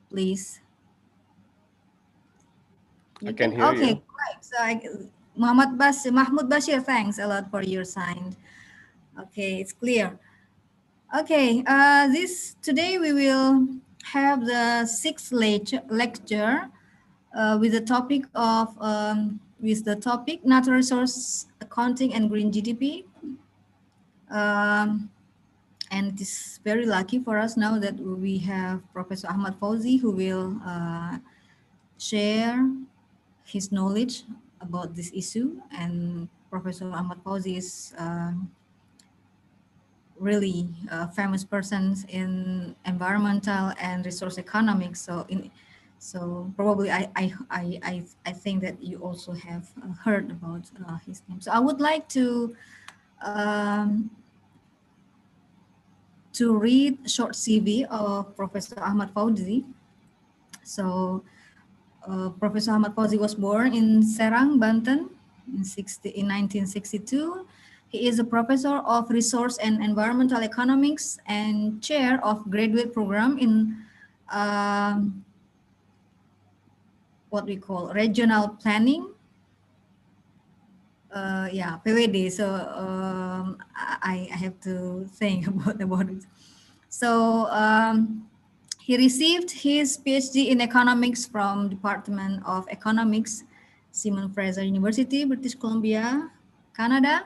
please. I You can can? hear Okay, you. great. So Mahmoud Bashir, thanks a lot for your sign. Okay, it's clear. Okay, this today we will have the sixth lecture with the topic of natural resource accounting and green GDP. Um, and it is very lucky for us now that we have Professor Ahmad Fauzi who will share his knowledge about this issue. And Professor Ahmad Fauzi is really famous persons in environmental and resource economics. So probably I think that you also have heard about his name. So I would like um, to read a short CV of Professor Ahmad Fauzi. So Professor Ahmad Fauzi was born in Serang, Banten in 1962. He is a professor of resource and environmental economics and chair of graduate program in um, what we call regional planning. Yeah, PWD. So I have to think about it. So he received his PhD in economics from Department of Economics, Simon Fraser University, British Columbia, Canada.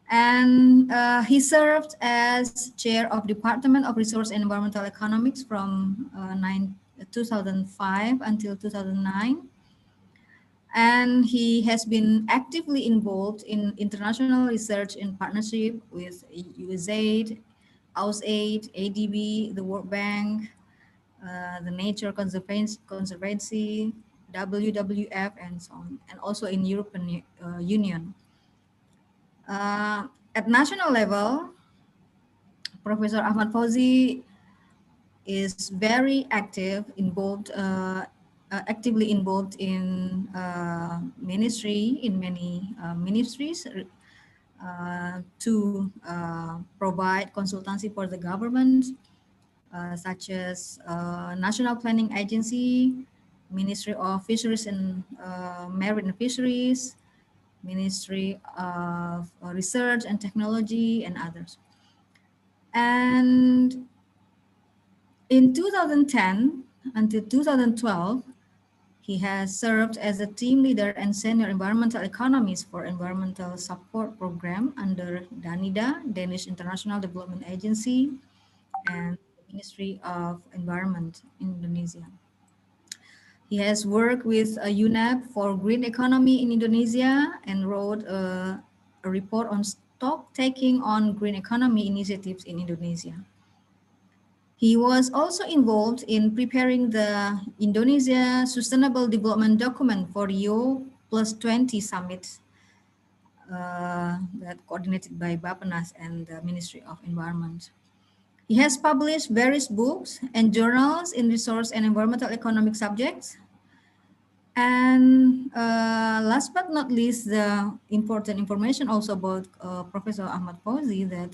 And he served as chair of Department of Resource and Environmental Economics from 2005 until 2009. And he has been actively involved in international research in partnership with USAID, AUSAID, ADB, the World Bank, the Nature Conservancy, WWF, and so on, and also in European Union. At national level, Professor Ahmad Fauzi is very actively involved in many ministries to provide consultancy for the government, such as National Planning Agency, Ministry of Fisheries and Marine Fisheries, Ministry of Research and Technology, and others. And in 2010 until 2012, he has served as a team leader and senior environmental economist for environmental support program under DANIDA, Danish International Development Agency, and Ministry of Environment in Indonesia. He has worked with UNEP for green economy in Indonesia and wrote a report on stock taking on green economy initiatives in Indonesia. He was also involved in preparing the Indonesia Sustainable Development Document for Rio Plus 20 Summit that coordinated by Bappenas and the Ministry of Environment. He has published various books and journals in resource and environmental economic subjects. And last but not least, the important information also about Professor Ahmad Fauzi, that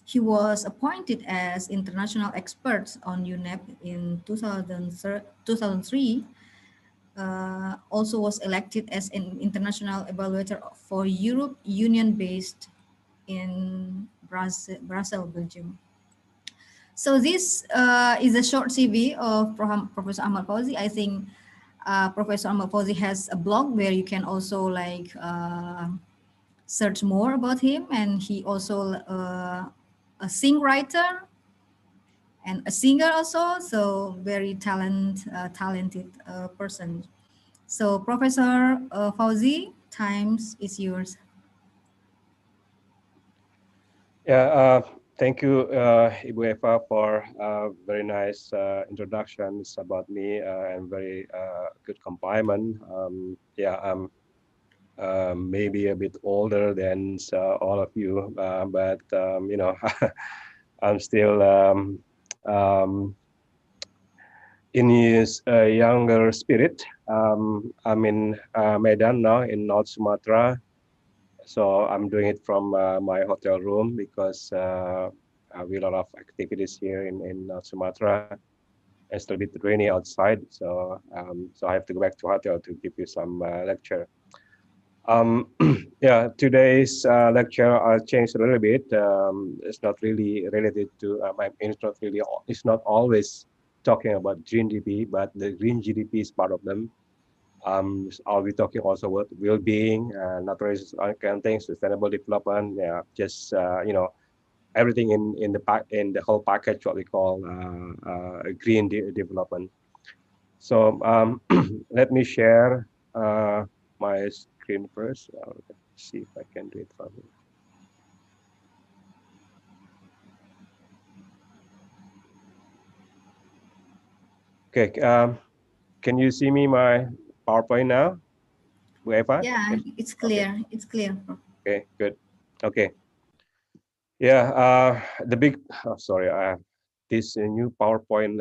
he was appointed as international expert on UNEP in 2003. Also was elected as an international evaluator for Europe Union based in Brussels, Belgium. So this is a short CV of Professor Ahmad Fauzi. I think Professor Ahmad Fauzi has a blog where you can also search more about him, and he also a singwriter and a singer also. So very talented person. So Professor Fauzi, times is yours. Yeah, thank you, Ibu Eva, for very nice introductions about me and very good compliment. Yeah, I'm maybe a bit older than all of you, but I'm still in his younger spirit. I'm in Medan now in North Sumatra. So I'm doing it from my hotel room because we have a lot of activities here in North Sumatra. It's a bit rainy outside, so I have to go back to hotel to give you some lecture. Yeah, today's lecture changed a little bit. It's not really related to. It's not really. It's not always talking about green GDP, but the green GDP is part of them. I'll be talking also about well-being, natural resource accounting, sustainable development. Yeah, just everything in the whole package, what we call green development. So let me share my screen first. Let's see if I can do it from here. Okay. Can you see me my PowerPoint now? Eva? Yeah, Yes. it's Okay. clear. It's clear. Okay. Good. Okay. Yeah. The big. Oh, sorry. This new PowerPoint.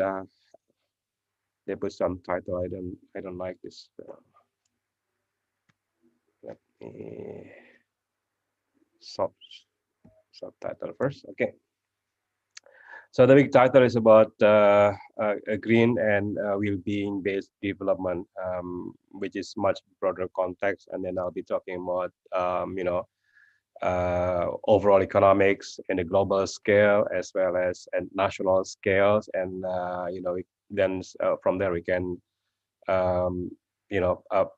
They put some title. I don't like this. Let me sub subtitle first. Okay. So the big title is about a green and well-being based development, which is much broader context. And then I'll be talking about, overall economics in a global scale as well as at national scales. And, then from there we can, um,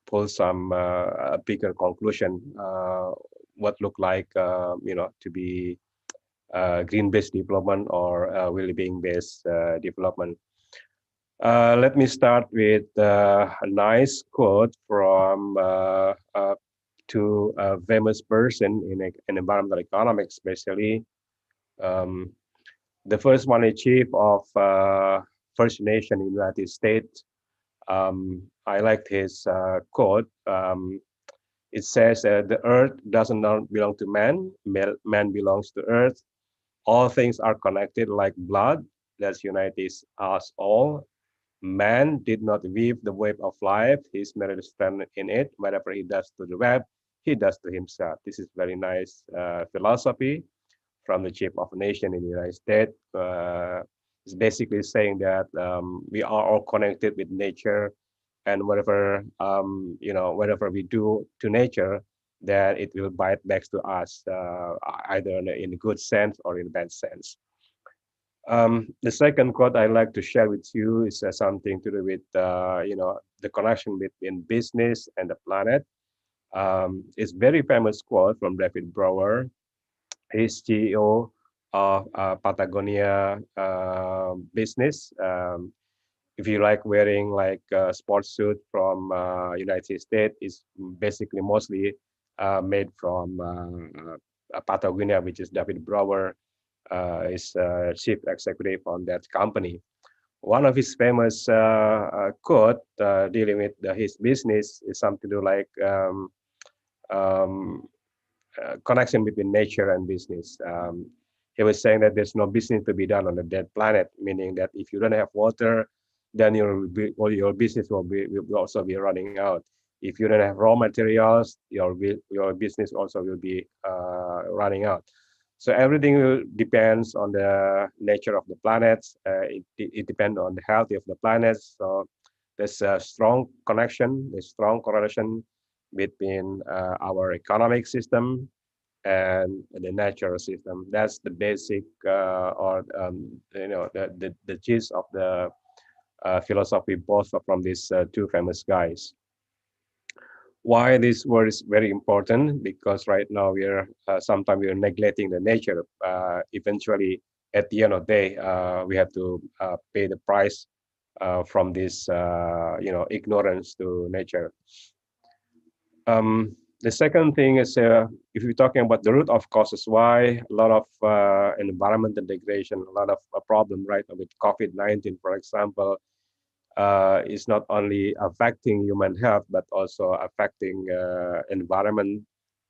pull some a bigger conclusion, what look like, to be green-based development or well-being-based development. Let me start with a nice quote from to a famous person in environmental economics, especially um, the first one is chief of First Nation in the United States. I liked his quote. It says, "The earth doesn't belong to man. Man belongs to earth. All things are connected like blood that unites us all. Man did not weave the web of life. He's merely stand in it. Whatever he does to the web, he does to himself." This is very nice philosophy from the chief of a nation in the United States. It's basically saying that we are all connected with nature, and whatever we do to nature, that it will bite back to us, either in a good sense or in a bad sense. The second quote I like to share with you is something to do with the connection between business and the planet. It's very famous quote from David Brower. He's CEO of Patagonia business. If you like wearing like a sports suit from United States, is basically mostly made from Patagonia, which is David Brower is chief executive on that company. One of his famous quote dealing with his business is something to do like um, connection between nature and business. He was saying that there's no business to be done on a dead planet, meaning that if you don't have water, then your business will also be running out. If you don't have raw materials, your business also will be running out. So everything depends on the nature of the planets. It depends on the health of the planets. So there's a strong connection, a strong correlation between our economic system and the natural system. That's the basic the gist of the philosophy both from these two famous guys. Why this word is very important? Because right now we're sometimes we're neglecting the nature. Eventually, at the end of the day, we have to pay the price from this ignorance to nature. The second thing is, if you're talking about the root of causes, why a lot of environmental degradation, a lot of problem, right, with COVID-19, for example, is not only affecting human health, but also affecting environment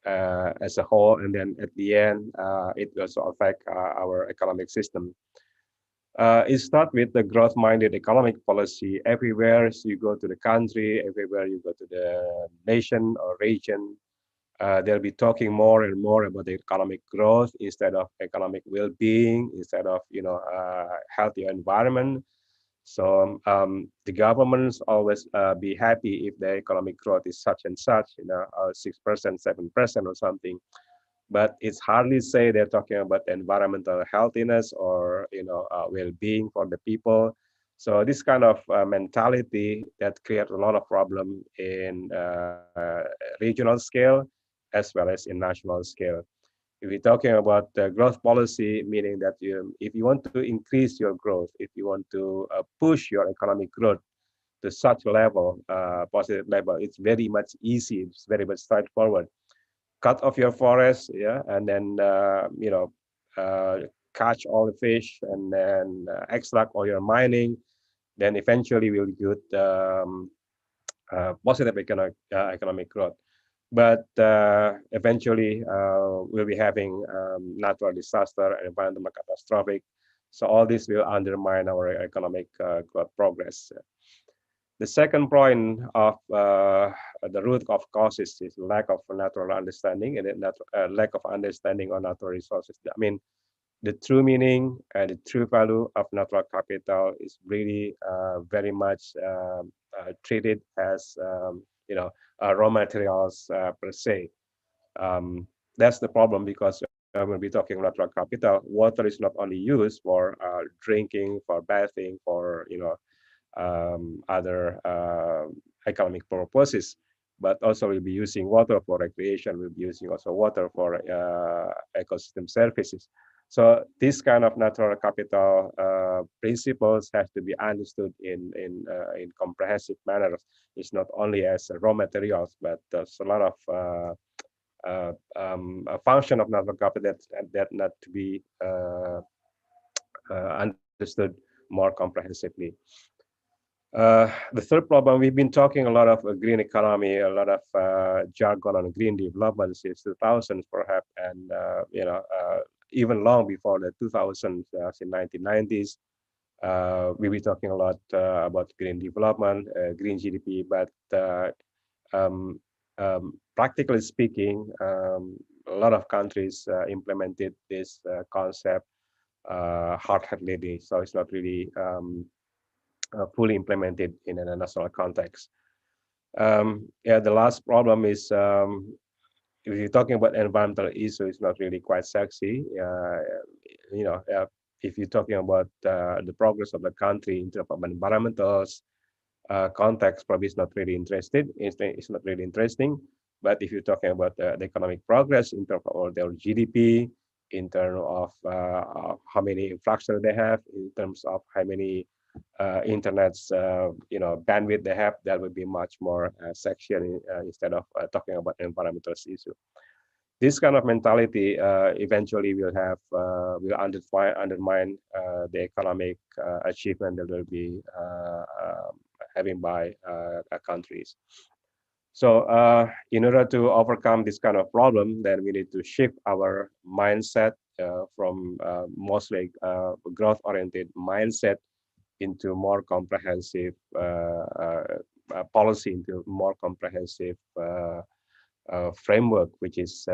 as a whole. And then at the end, it also affect our economic system. It starts with the growth-minded economic policy. Everywhere you go to the country, everywhere you go to the nation or region, they'll be talking more and more about the economic growth instead of economic well-being, instead of healthy environment. So the governments always be happy if the economic growth is such and such, 6%, 7% or something. But it's hardly say they're talking about environmental healthiness or well-being for the people. So this kind of mentality that creates a lot of problem in regional scale as well as in national scale. If we're talking about growth policy, meaning that if you want to increase your growth, if you want to push your economic growth to such a level, positive level, it's very much easy. It's very much straightforward. Cut off your forest, yeah, and then uh, catch all the fish, and then extract all your mining. Then eventually we'll get positive economic growth. But eventually, we'll be having natural disaster and environmental catastrophic. So all this will undermine our economic growth progress. The second point of the root of causes is lack of natural understanding and lack of understanding on natural resources. I mean, the true meaning and the true value of natural capital is really very much treated as raw materials per se. Um, that's the problem because when we're talking natural capital, water is not only used for drinking, for bathing, for other economic purposes, but also we'll be using water for recreation. We'll be using also water for ecosystem services. So this kind of natural capital principles have to be understood in comprehensive manner. It's not only as raw materials, but there's a lot of a function of natural capital that not to be understood more comprehensively. The third problem, we've been talking a lot of green economy, a lot of jargon on green development since 2000s perhaps, and even long before the 2000s, in 1990s, we were talking a lot about green development, green GDP, but um, practically speaking, a lot of countries implemented this concept hard-headedly, so it's not really fully implemented in a national context. Yeah, the last problem is if you're talking about environmental issue, it's not really quite sexy. You know, uh, if you're talking about the progress of the country in terms of environmental context, probably it's not really interested. It's not really interesting. But if you're talking about the economic progress in terms of their GDP, in terms of how many infrastructure they have, in terms of how many internet's bandwidth they have, that would be much more section instead of talking about environmental issue. This kind of mentality eventually will undermine the economic achievement that will be having by countries. So in order to overcome this kind of problem, then we need to shift our mindset from mostly growth-oriented mindset into more comprehensive policy, into more comprehensive framework, which is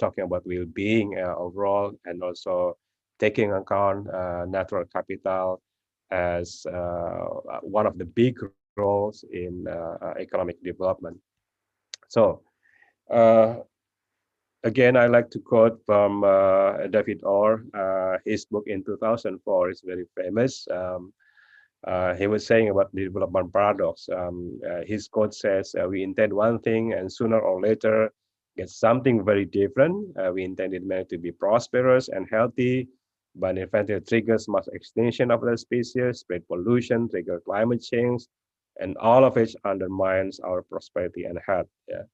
talking about well-being overall, and also taking account natural capital as one of the big roles in economic development. So uh, again, I like to quote from David Orr. His book in 2004 is very famous. He was saying about the development paradox. His quote says, "We intend one thing, and sooner or later get something very different. We intended man to be prosperous and healthy, but in fact, it triggers mass extinction of the species, spread pollution, trigger climate change, and all of which undermines our prosperity and health." Yeah.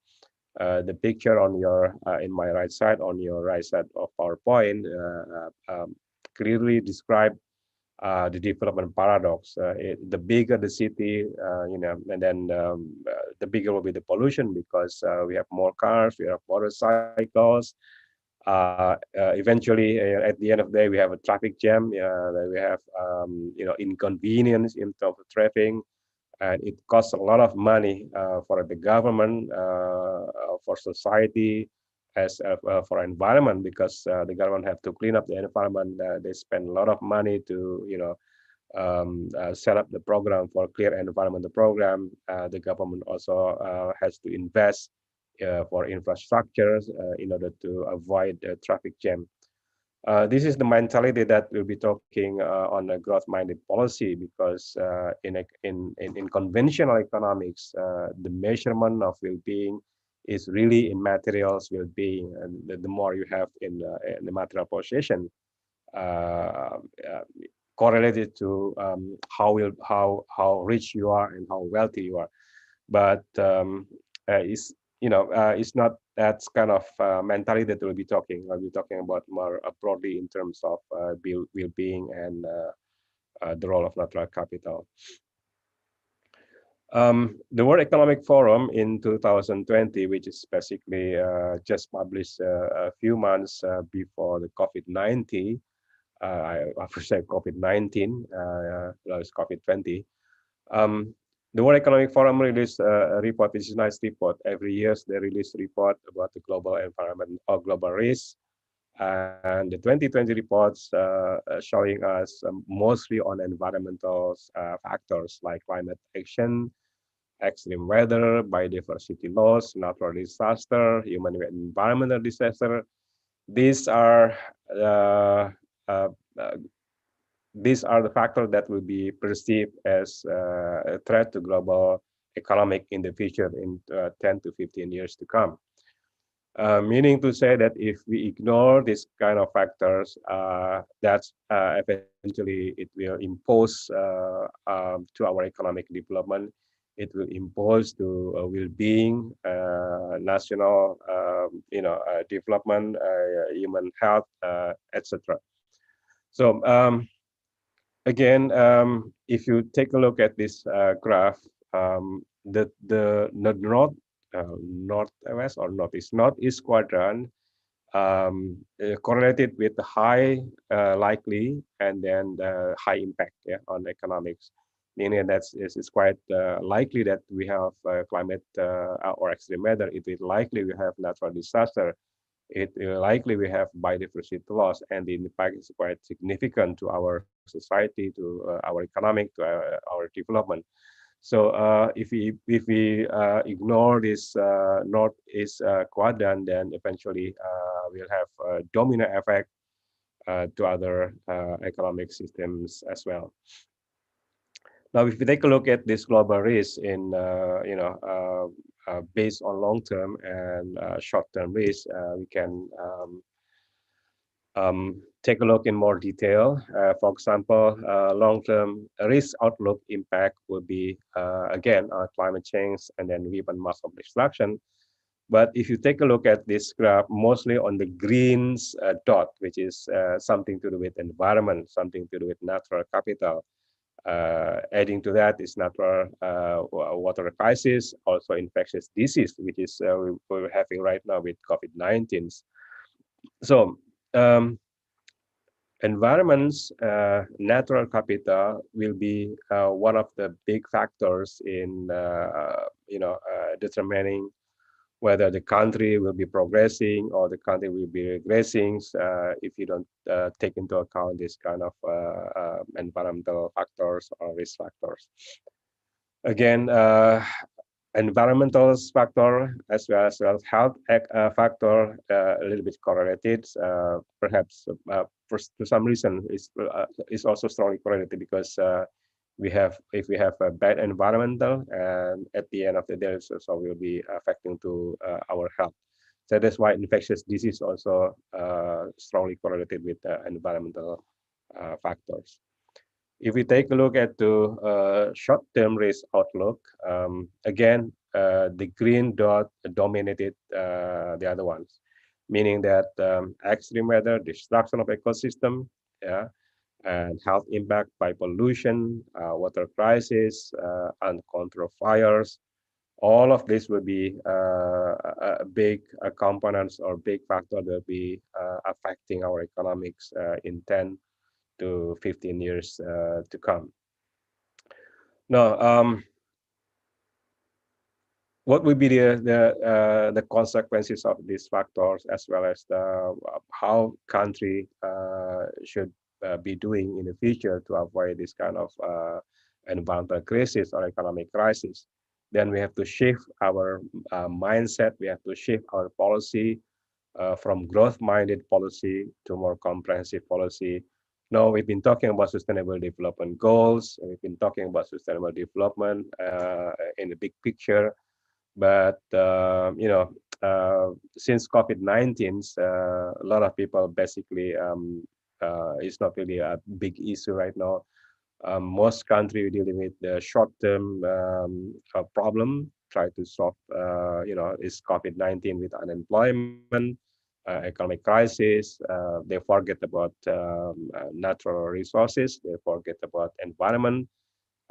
The picture on your in my right side, on your right side of PowerPoint, clearly describe the development paradox. The bigger the city, and then the bigger will be the pollution because we have more cars, we have motorcycles. Eventually, at the end of the day, we have a traffic jam. We have inconvenience in terms of traffic, and it costs a lot of money for the government, for society, as for environment, because the government have to clean up the environment. They spend a lot of money to set up the program for clear environmental program. The government also has to invest for infrastructures in order to avoid traffic jam. This is the mentality that we'll be talking on a growth-minded policy because in conventional economics, the measurement of well-being is really in materials well-being, and the more you have in the material possession, uh, uh, correlated to how rich you are and how wealthy you are. But it's it's not that kind of mentality that we'll be talking. We'll be talking about more broadly in terms of well-being and the role of natural capital. The World Economic Forum in 2020, which is basically just published a few months before the COVID-19, I would say COVID-19, that is COVID-20. Um, the World Economic Forum released a report, which is a nice report. Every year they release a report about the global environment or global risk. And the 2020 reports showing us mostly on environmental factors like climate action, extreme weather, biodiversity loss, natural disaster, human and environmental disaster. These are uh, uh, uh, these are the factors that will be perceived as a threat to global economic in the future in 10 to 15 years to come. Meaning to say that if we ignore these kind of factors, that's eventually it will impose to our economic development. It will impose to well-being, national, development, human health, etc. So again, if you take a look at this graph, the northwest or northeast quadrant correlated with the high likely and then the high impact, yeah, on economics. Meaning that it's quite likely that we have climate or extreme weather. It is likely we have natural disaster. It likely we have biodiversity loss, and the impact is quite significant to our society, to our economic, to our development. So if we ignore this northeast quadrant, then eventually we'll have a domino effect to other economic systems as well. Now, if we take a look at this global risk in based on long-term and short-term risk, we can take a look in more detail. For example, long-term risk outlook impact will be, again, climate change and then weapon mass of destruction. But if you take a look at this graph, mostly on the green dot, which is something to do with environment, something to do with natural capital. Adding to that is natural water crisis, also infectious disease, which is we're having right now with COVID-19. So environments, natural capital will be one of the big factors in determining whether the country will be progressing or the country will be regressing if you don't take into account this kind of environmental factors or risk factors. Again, environmental factor as well as health factor a little bit correlated. Perhaps to some reason is also strongly correlated because if we have a bad environmental, and at the end of the day, so will be affecting to our health. So that's why infectious disease also strongly correlated with environmental factors. If we take a look at the short-term risk outlook, again, the green dot dominated the other ones, meaning that extreme weather, destruction of ecosystem, yeah, and health impact by pollution, water crisis, uncontrolled fires. All of this will be a big components or big factor that will be affecting our economics in 10 to 15 years to come. Now, what will be the consequences of these factors, as well as the how country should be doing in the future to avoid this kind of environmental crisis or economic crisis. Then we have to shift our mindset. We have to shift our policy from growth-minded policy to more comprehensive policy. Now we've been talking about sustainable development goals. We've been talking about sustainable development in the big picture. But since COVID-19, a lot of people basically it's not really a big issue right now. Most countries dealing with the short-term problem, try to solve, is COVID-19 with unemployment, economic crisis. They forget about natural resources. They forget about environment.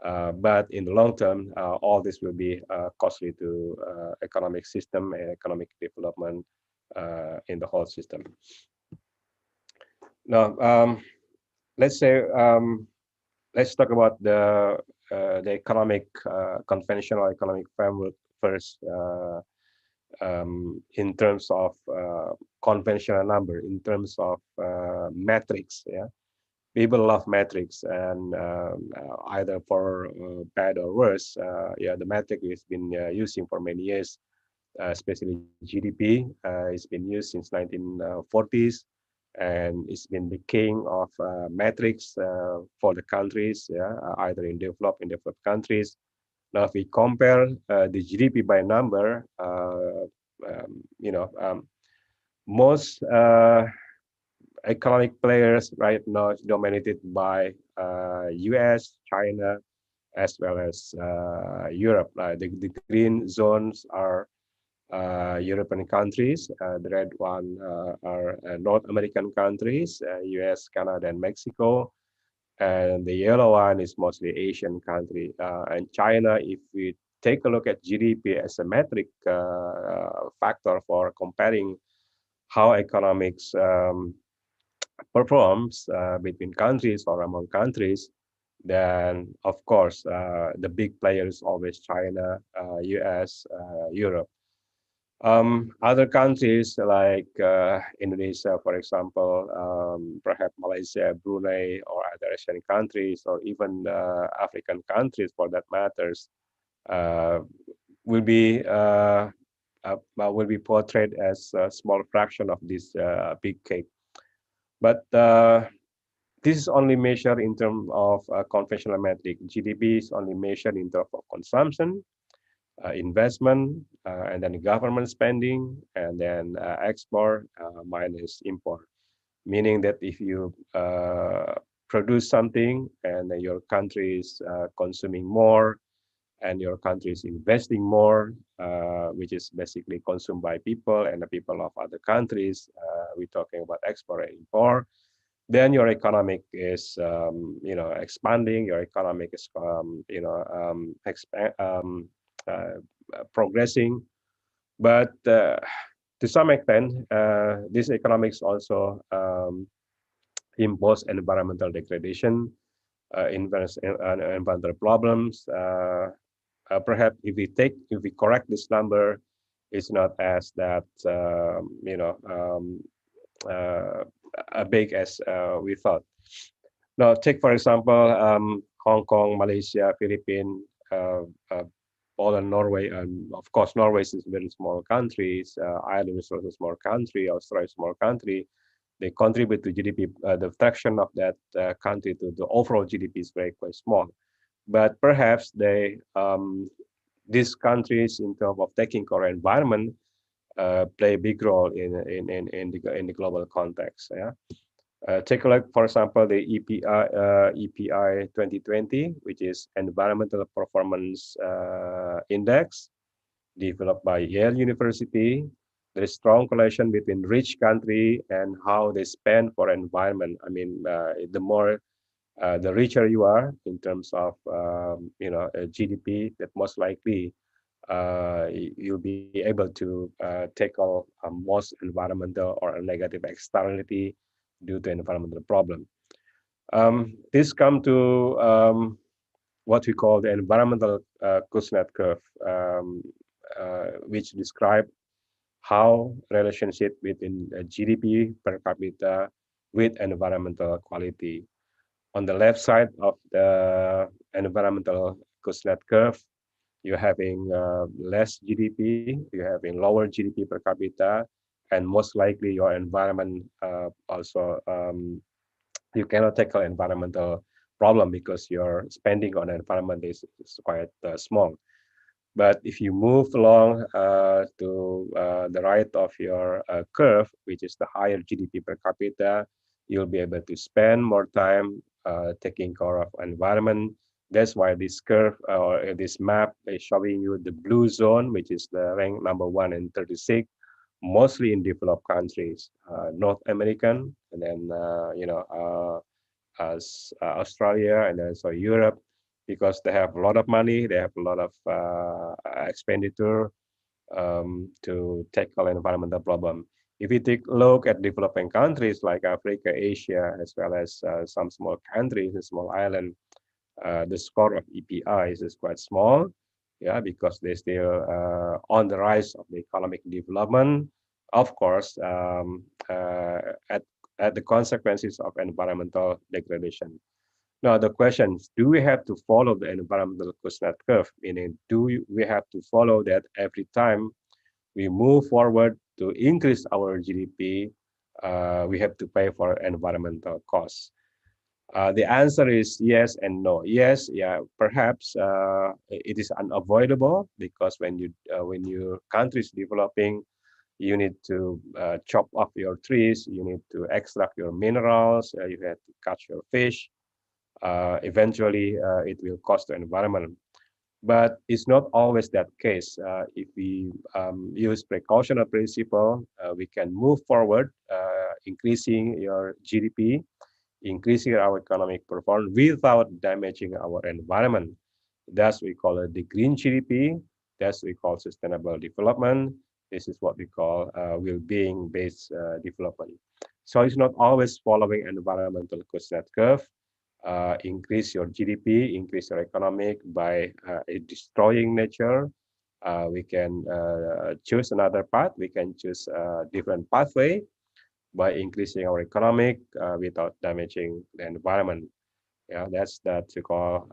But in the long term, all this will be costly to economic system and economic development in the whole system. Now, let's say let's talk about the economic conventional economic framework first. In terms of conventional number, in terms of metrics, yeah, people love metrics, and either for bad or worse, yeah, the metric has been using for many years, especially GDP. It's been used since 1940s, and it's been the king of metrics for the countries, yeah, either in developed countries. Now, if we compare the GDP by number, most economic players right now is dominated by US, China, as well as Europe. The green zones are European countries. The red one are North American countries, US, Canada, and Mexico. And the yellow one is mostly Asian country. And China, if we take a look at GDP as a metric factor for comparing how economics performs between countries or among countries, then of course the big player is always China, US, Europe. Other countries like Indonesia, for example, perhaps Malaysia, Brunei, or other Asian countries, or even African countries for that matters, uh, will be portrayed as a small fraction of this big cake. But this is only measured in terms of conventional metric. GDP is only measured in terms of consumption, investment, and then government spending, and then export minus import. Meaning that if you produce something and then your country is consuming more and your country is investing more, which is basically consumed by people and the people of other countries, we're talking about export and import, then your economic is expanding, your economic is uh, progressing. But to some extent, this economics also impose environmental degradation, environmental problems. Perhaps if we correct this number, it's not as that uh, big as we thought. Now, take for example Hong Kong, Malaysia, Philippines, uh, Poland, Norway, and of course Norway is a very small country. Ireland is also a small country. Australia is a small country. They contribute to GDP. The fraction of that country to the overall GDP is very quite small. But perhaps these countries, in terms of taking care of environment, play a big role in the global context. Yeah. Take a look, for example, the EPI 2020, which is Environmental Performance Index, developed by Yale University. There is strong correlation between rich country and how they spend for environment. I mean, the richer you are in terms of GDP, that most likely you'll be able to tackle most environmental or a negative externality due to environmental problem. This come to what we call the environmental Kuznets curve, which describe how relationship between GDP per capita with environmental quality. On the left side of the environmental Kuznets curve, you're having less GDP, you're having lower GDP per capita, and most likely your environment also you cannot tackle environmental problem because your spending on environment is quite small. But if you move along to the right of your curve, which is the higher GDP per capita, you'll be able to spend more time taking care of environment. That's why this curve or this map is showing you the blue zone, which is the rank number 1 and 36, mostly in developed countries, North American, and then as Australia and also Europe, because they have a lot of money, they have a lot of expenditure to tackle environmental problem. If you take a look at developing countries like Africa, Asia, as well as some small countries, a small island, the score of EPIs is quite small, yeah, because they still on the rise of the economic development, of course, at the consequences of environmental degradation. Now, the question is, do we have to follow the environmental Kuznets curve? Meaning, we have to follow that every time we move forward to increase our GDP, we have to pay for environmental costs? The answer is yes and no. Yes, yeah, perhaps it is unavoidable because when your country is developing, you need to chop off your trees, you need to extract your minerals, you have to catch your fish. Eventually, it will cost the environment. But it's not always that case. If we use precautionary principle, we can move forward, increasing your GDP, increasing our economic performance without damaging our environment. That's we call it the green GDP. That's we call sustainable development. This is what we call well-being based development. So it's not always following environmental Kuznets curve. Increase your GDP, increase your economic by destroying nature. We can choose another path. We can choose a different pathway by increasing our economic without damaging the environment. Yeah, that's that we call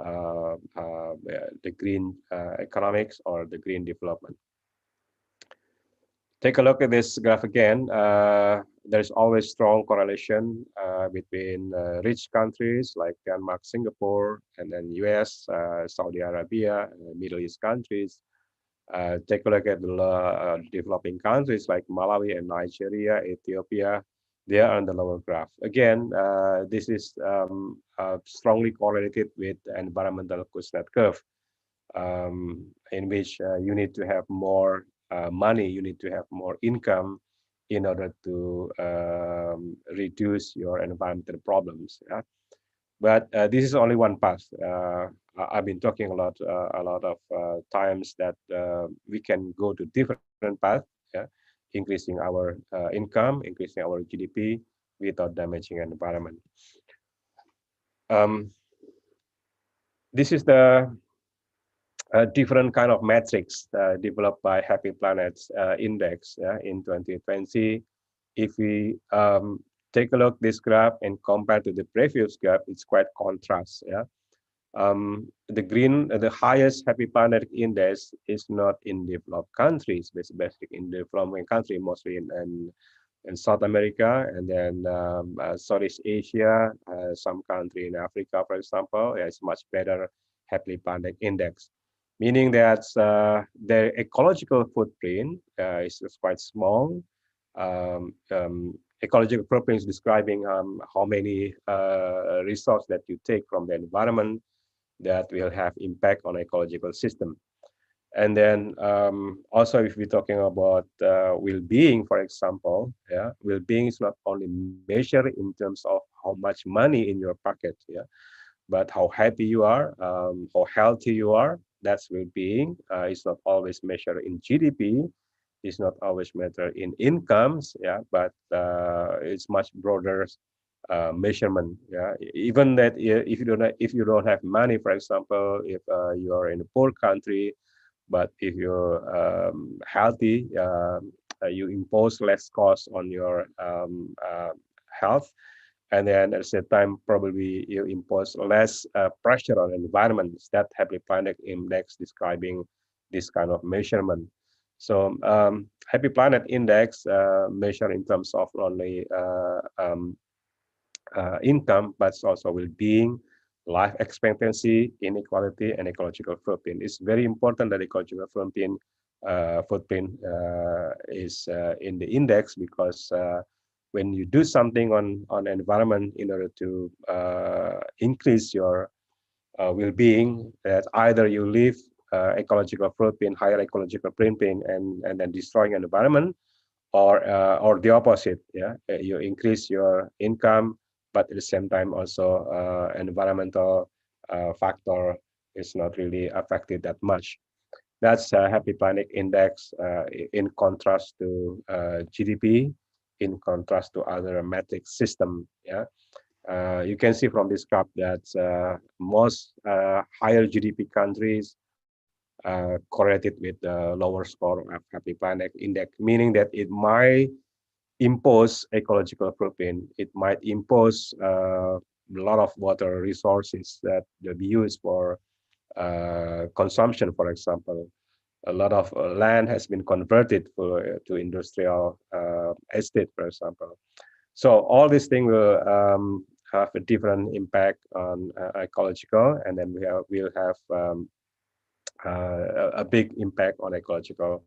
the green economics or the green development. Take a look at this graph again. There's always strong correlation between rich countries like Denmark, Singapore, and then US, Saudi Arabia, Middle East countries. Take a look at the developing countries like Malawi and Nigeria, Ethiopia. They are on the lower graph. Again, this is strongly correlated with the environmental Kuznets curve, in which you need to have more money, you need to have more income in order to reduce your environmental problems. Yeah? But this is only one path. I've been talking a lot of times that we can go to different paths, yeah? Increasing our income, increasing our GDP without damaging environment. This is the different kind of metrics developed by Happy Planets Index, yeah, in 2020. If we take a look at this graph and compare to the previous graph, it's quite contrast. Yeah, the green, the highest Happy Planet Index is not in developed countries, basically in developing country, mostly in South America, and then Southeast Asia, some country in Africa, for example. Yeah, it's much better Happy Planet Index, meaning that their ecological footprint is quite small. Ecological footprint is describing how many resources that you take from the environment that will have impact on ecological system. And then also, if we're talking about well-being, for example, yeah, well-being is not only measured in terms of how much money in your pocket, yeah, but how happy you are, how healthy you are. That's well-being. It's not always measured in GDP. It's not always measured in incomes, yeah, but it's much broader measurement. Yeah, even that if you don't have money, for example, if you are in a poor country, but if you're healthy, you impose less cost on your health, and then at the same time probably you impose less pressure on environments. That Happy Planet Index describing this kind of measurement. So Happy Planet Index measure in terms of not only income, but also well-being, life expectancy, inequality, and ecological footprint. It's very important that ecological footprint is in the index, because when you do something on environment in order to increase your well-being, that either you leave ecological footprint, higher ecological footprint, and then destroying an environment, or the opposite. Yeah, you increase your income, but at the same time also environmental factor is not really affected that much. That's Happy Planet Index in contrast to GDP, in contrast to other metric system. Yeah, you can see from this graph that most higher GDP countries correlated with the lower score of Happy Planet Index, meaning that it might impose ecological footprint. It might impose a lot of water resources that will be used for consumption, for example. A lot of land has been converted to industrial estate, for example. So all these things will have a different impact on ecological, and then we'll have a big impact on ecological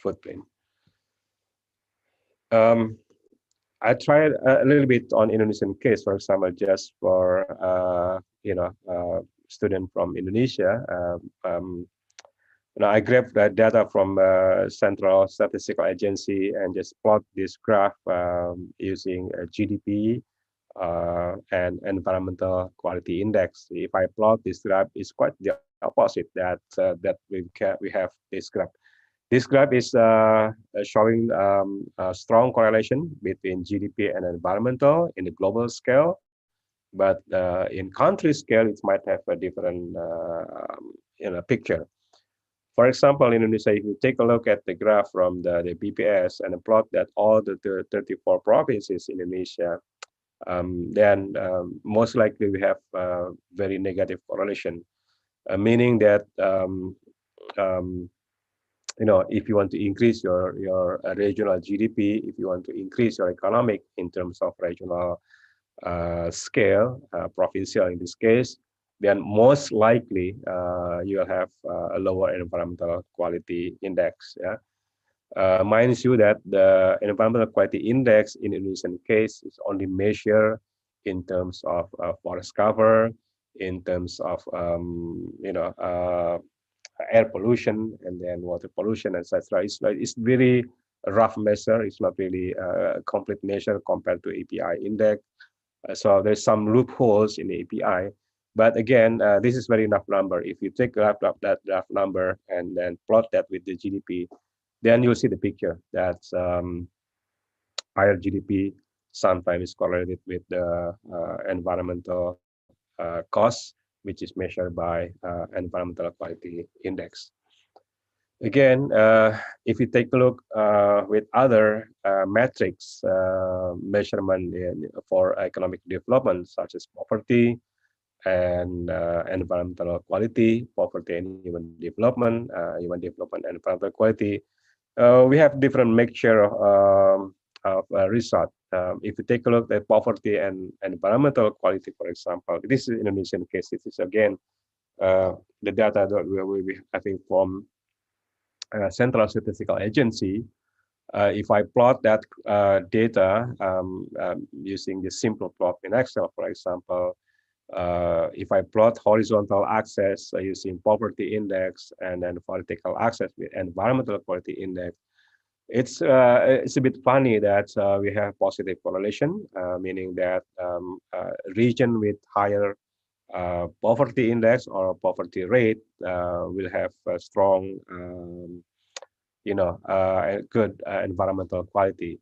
footprint. Um, I tried a little bit on Indonesian case, for example, just for student from Indonesia. I grabbed that data from Central Statistical Agency and just plot this graph using GDP and Environmental Quality Index. If I plot this graph, it's quite the opposite that we have this graph. This graph is showing a strong correlation between GDP and environmental in the global scale, but in country scale, it might have a different picture. For example, in Indonesia, if you take a look at the graph from the BPS and plot that all the 34 provinces in Indonesia, then most likely we have very negative correlation, meaning that if you want to increase your regional GDP, if you want to increase your economic in terms of regional scale, provincial in this case, then most likely you'll have a lower environmental quality index. Yeah, mind you that the environmental quality index in Indonesian case is only measured in terms of forest cover, in terms of air pollution, and then water pollution, etc. It's very rough measure. It's not really a complete measure compared to API index. So there's some loopholes in the API. But again, this is very enough number. If you take that rough number and then plot that with the GDP, then you'll see the picture that higher GDP sometimes correlated with the environmental cost, which is measured by environmental quality index. Again, if you take a look with other metrics measurement for economic development, such as poverty and environmental quality, poverty and human development and environmental quality, we have different mixture of result. If you take a look at poverty and environmental quality, for example, this is Indonesian case. This is again the data that we will be having from Central Statistical Agency. If I plot that data using the simple plot in Excel, for example, if I plot horizontal axis using poverty index and then vertical axis with environmental quality index, it's a bit funny that we have positive correlation, meaning that region with higher poverty index or poverty rate will have a strong, good environmental quality.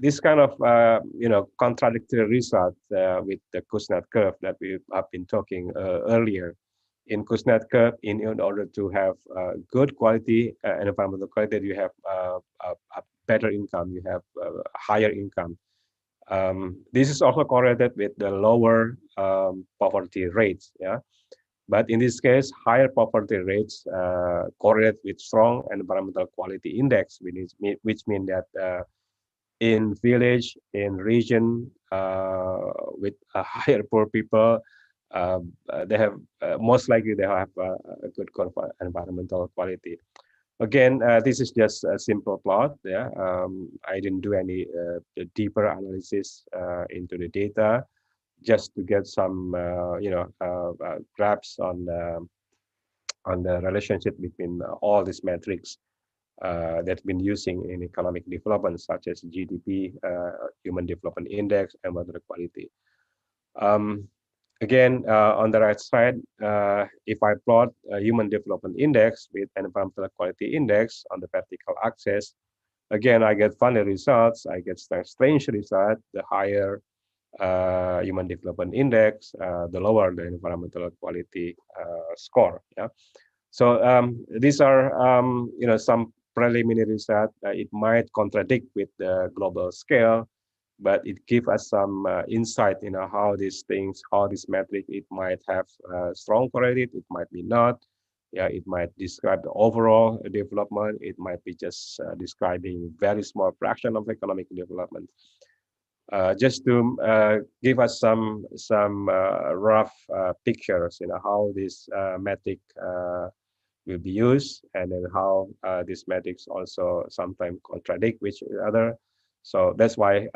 This kind of contradictory result with the Kuznets curve that we have been talking earlier. In Kuznets curve, in order to have good quality environmental quality, you have a better income, you have higher income. This is also correlated with the lower poverty rates. Yeah, but in this case, higher poverty rates correlate with strong environmental quality index, which mean that in village, in region with higher poor people, they have most likely they have a good environmental quality. Again, this is just a simple plot. Yeah, I didn't do any deeper analysis into the data, just to get some grasp on the relationship between all these metrics that's been using in economic development, such as GDP, Human Development Index, and water quality. Um, Again, on the right side, if I plot a Human Development Index with an Environmental Quality Index on the vertical axis, again, I get funny results. I get strange results. The higher Human Development Index, the lower the environmental quality score. Yeah. So these are some preliminary results. It might contradict with the global scale, but it gives us some insight how these things, how this metric, it might have strong correlate, it might be not. Yeah, it might describe the overall development. It might be just describing very small fraction of economic development. Just to give us some rough pictures, how this metric will be used, and then how these metrics also sometimes contradict with each other. So that's why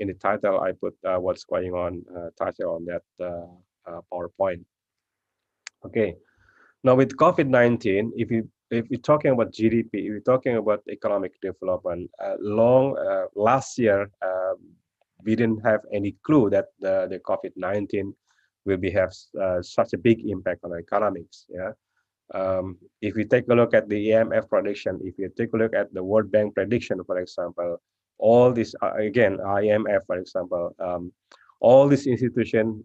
in the title I put what's going on title on that PowerPoint. Okay. Now with COVID-19, if you're talking about GDP, if you're talking about economic development, last year we didn't have any clue that the COVID-19 will be have such a big impact on economics. Yeah. If you take a look at the EMF prediction, if you take a look at the World Bank prediction, for example, all this again IMF, for example, all these institutions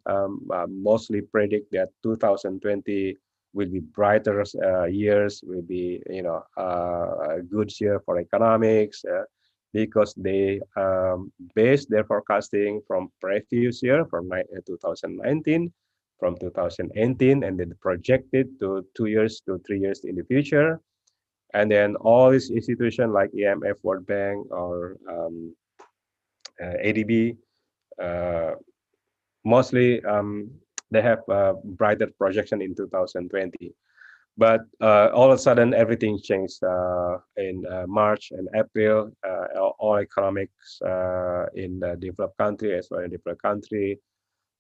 mostly predict that 2020 will be brighter years, will be a good year for economics because they base their forecasting from previous year from 2019 from 2018 and then projected to 2 years to 3 years in the future. And then all these institutions like EMF, World Bank, or ADB, uh, mostly they have brighter projection in 2020. But all of a sudden, everything changed in March and April. All economics in the developed country as well as developed country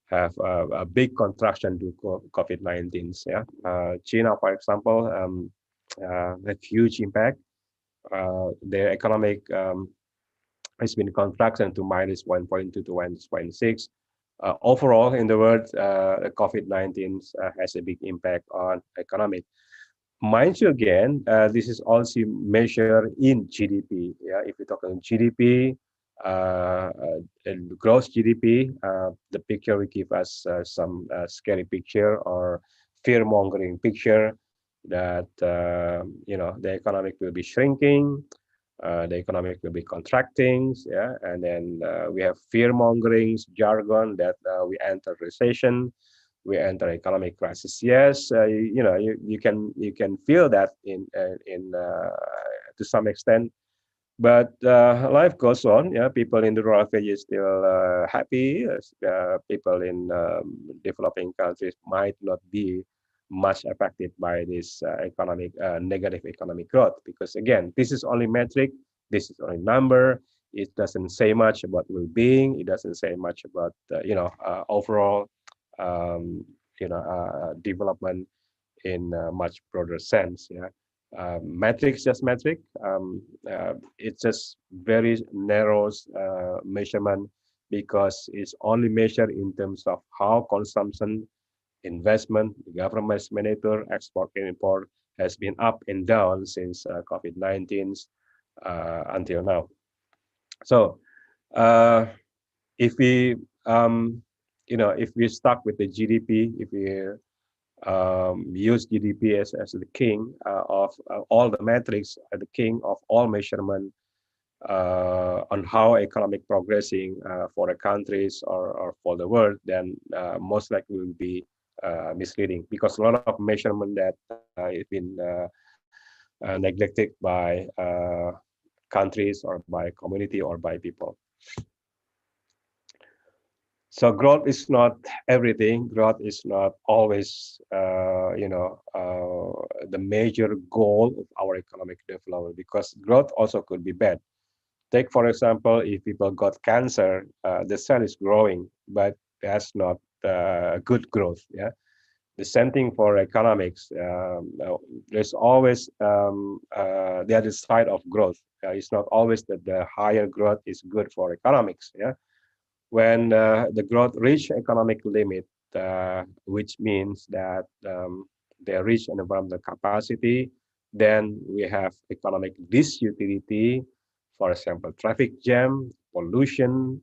have a big contraction due to COVID-19. Yeah, China, for example, had huge impact. Their economic has been contraction to minus 1.2 to 1.6. Overall, in the world, COVID-19 has a big impact on economic. Mind you, again, this is also measured in GDP. Yeah, if we talk on GDP, gross GDP, the picture will give us some scary picture or fear mongering picture that the economic will be shrinking, the economic will be contracting, yeah, and then we have fear mongering jargon that we enter recession, we enter economic crisis. Yes, you can feel that in to some extent, but life goes on. Yeah, people in the rural villages still happy. People in developing countries might not be much affected by this economic negative economic growth because again, this is only metric. This is only number. It doesn't say much about well-being. It doesn't say much about overall um, development in a much broader sense. Yeah, metrics just metric. It's just very narrow measurement because it's only measured in terms of how consumption, investment, government expenditure, export and import has been up and down since COVID-19 until now. So uh, if we if we stuck with the GDP, if we use GDP as the king of all the metrics, the king of all measurement. on how economic progressing for the countries or for the world, then most likely will be misleading, because a lot of measurement that is been neglected by countries or by community or by people. So growth is not everything. Growth is not always, the major goal of our economic development, because growth also could be bad. Take, for example, if people got cancer, the cell is growing, but that's not good growth. Yeah. The same thing for economics. There's always the other side of growth. It's not always that the higher growth is good for economics. Yeah. When the growth reach economic limit, which means that they reach an environmental capacity, then we have economic disutility. For example, traffic jam, pollution,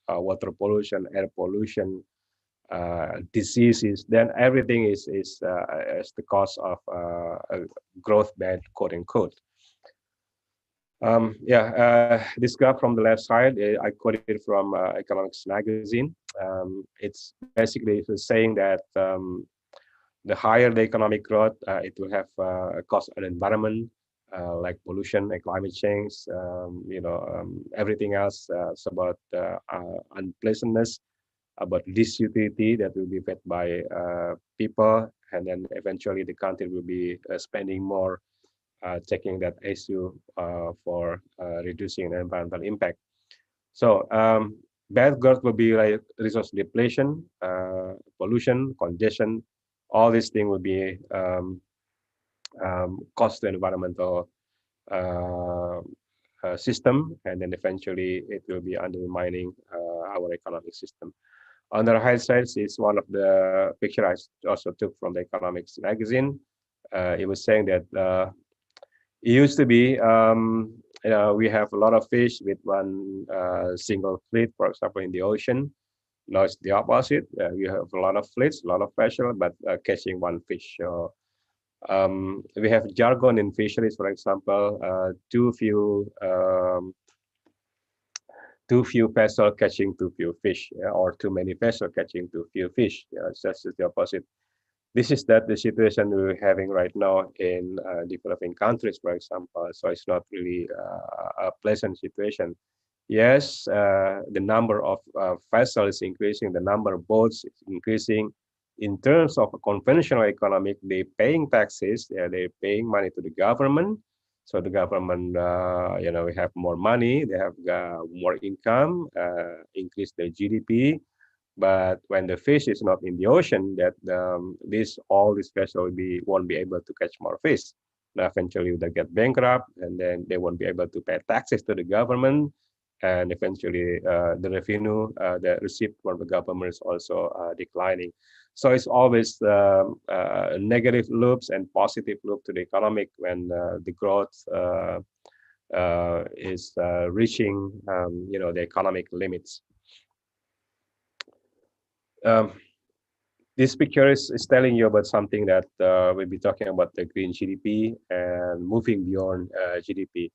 water pollution, air pollution, diseases. Then everything is the cause of growth bad, quote unquote. This graph from the left side, I quoted from Economics Magazine. It's basically saying that the higher the economic growth, it will have a cost on environment, like pollution and climate change, everything else. It's about unpleasantness, about disutility that will be fed by people, and then eventually the country will be spending more, taking that issue for reducing the environmental impact. So bad growth will be like resource depletion, pollution, congestion. All these things will be cost to environmental uh, system, and then eventually it will be undermining our economic system. On the right side is one of the picture I also took from the Economics magazine. It was saying that it used to be, we have a lot of fish with one single fleet, for example, in the ocean. Now it's the opposite. We have a lot of fleets, a lot of vessels, but catching one fish. So we have jargon in fisheries, for example, too few vessels catching too few fish, yeah, or too many vessels catching too few fish. Yeah, it's just the opposite. This is that the situation we're having right now in developing countries, for example. So it's not really a pleasant situation. Yes, the number of vessels is increasing, the number of boats is increasing. In terms of a conventional economic, they're paying taxes, they're paying money to the government. So the government, we have more money, they have more income, increase their GDP. But when the fish is not in the ocean, that all these vessels won't be able to catch more fish. Now eventually they get bankrupt, and then they won't be able to pay taxes to the government, and eventually the revenue, the receipt from the government is also declining. So it's always negative loops and positive loop to the economic when the growth is reaching, the economic limits. Um, this picture is telling you about something that we'll be talking about, the green GDP and moving beyond GDP.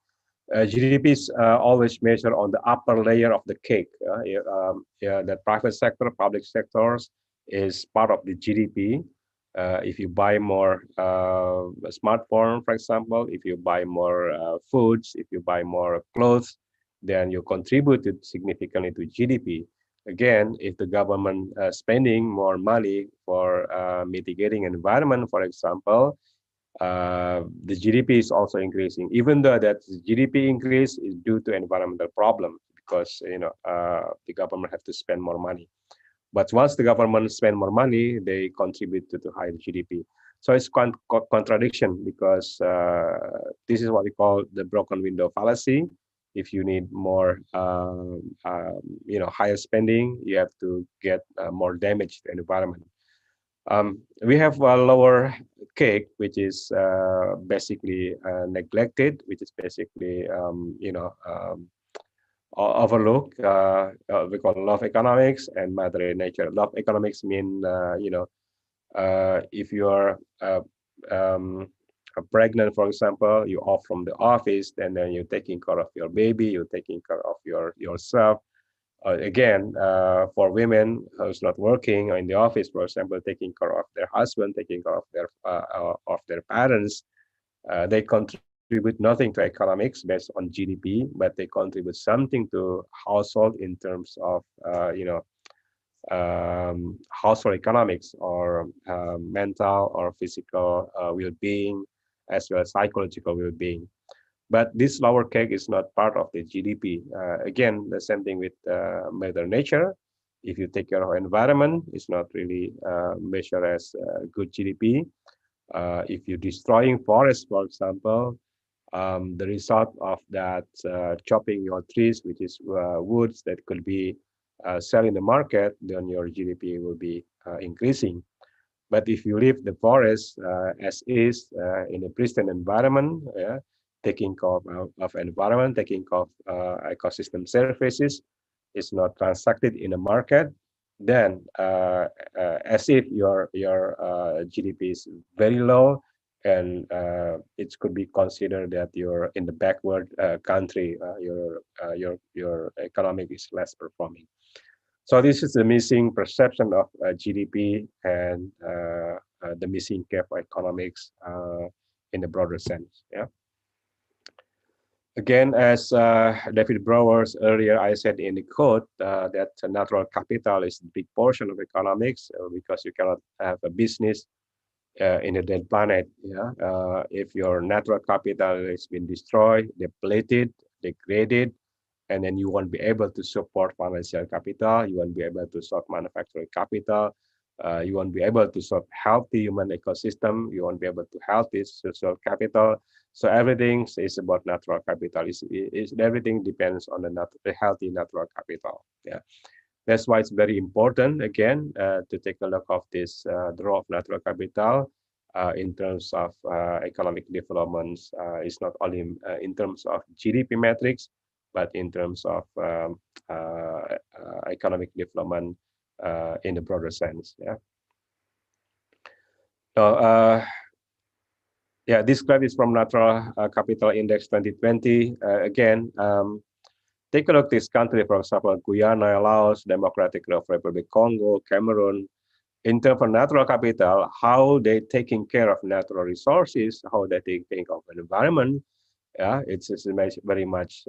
GDP is always measured on the upper layer of the cake. The private sector, public sectors is part of the GDP. If you buy more smartphone, for example, if you buy more foods, if you buy more clothes, then you contributed significantly to GDP. Again, if the government spending more money for mitigating environment, for example, the GDP is also increasing, even though that GDP increase is due to environmental problem, because the government have to spend more money. But once the government spend more money, they contribute to the higher GDP. So it's contradiction, because this is what we call the broken window fallacy. If you need more, higher spending, you have to get more damage to the environment. We have a lower cake, which is basically neglected, which is basically overlooked. We call love economics and matter nature. Love economics mean if you are pregnant, for example, you off from the office, and then you're taking care of your baby, you're taking care of yourself. Again, for women who's not working or in the office, for example, taking care of their husband, taking care of their parents, they contribute nothing to economics based on GDP, but they contribute something to household in terms of household economics or mental or physical well-being as well as psychological well-being. But this lower cake is not part of the GDP. Again, the same thing with Mother Nature. If you take care of environment, it's not really measured as good GDP. If you're destroying forests, for example, the result of that chopping your trees, which is woods that could be sell in the market, then your GDP will be increasing. But if you leave the forest as is in a pristine environment, yeah, taking care of environment, taking care of ecosystem services, is not transacted in a market, then as if your GDP is very low, and it could be considered that you're in the backward country, your economic is less performing. So this is the missing perception of GDP and the missing care for economics in the broader sense. Yeah. Again, as David Browers earlier, I said in the quote that natural capital is a big portion of economics because you cannot have a business in a dead planet. Yeah, if your natural capital has been destroyed, depleted, degraded, and then you won't be able to support financial capital, you won't be able to support manufacturing capital, you won't be able to support healthy human ecosystem, you won't be able to help this social capital. So everything is about natural capital. Everything depends on the healthy natural capital. Yeah. That's why it's very important, again, to take a look of this the role of natural capital in terms of economic developments. It's not only in terms of GDP metrics, but in terms of economic development in the broader sense. Yeah. So, yeah, this graph is from Natural Capital Index 2020. Again, take a look at this country, for example, Guyana, Laos, Democratic Republic Congo, Cameroon. In terms of natural capital, how they taking care of natural resources, how they taking care of environment, yeah, it's very much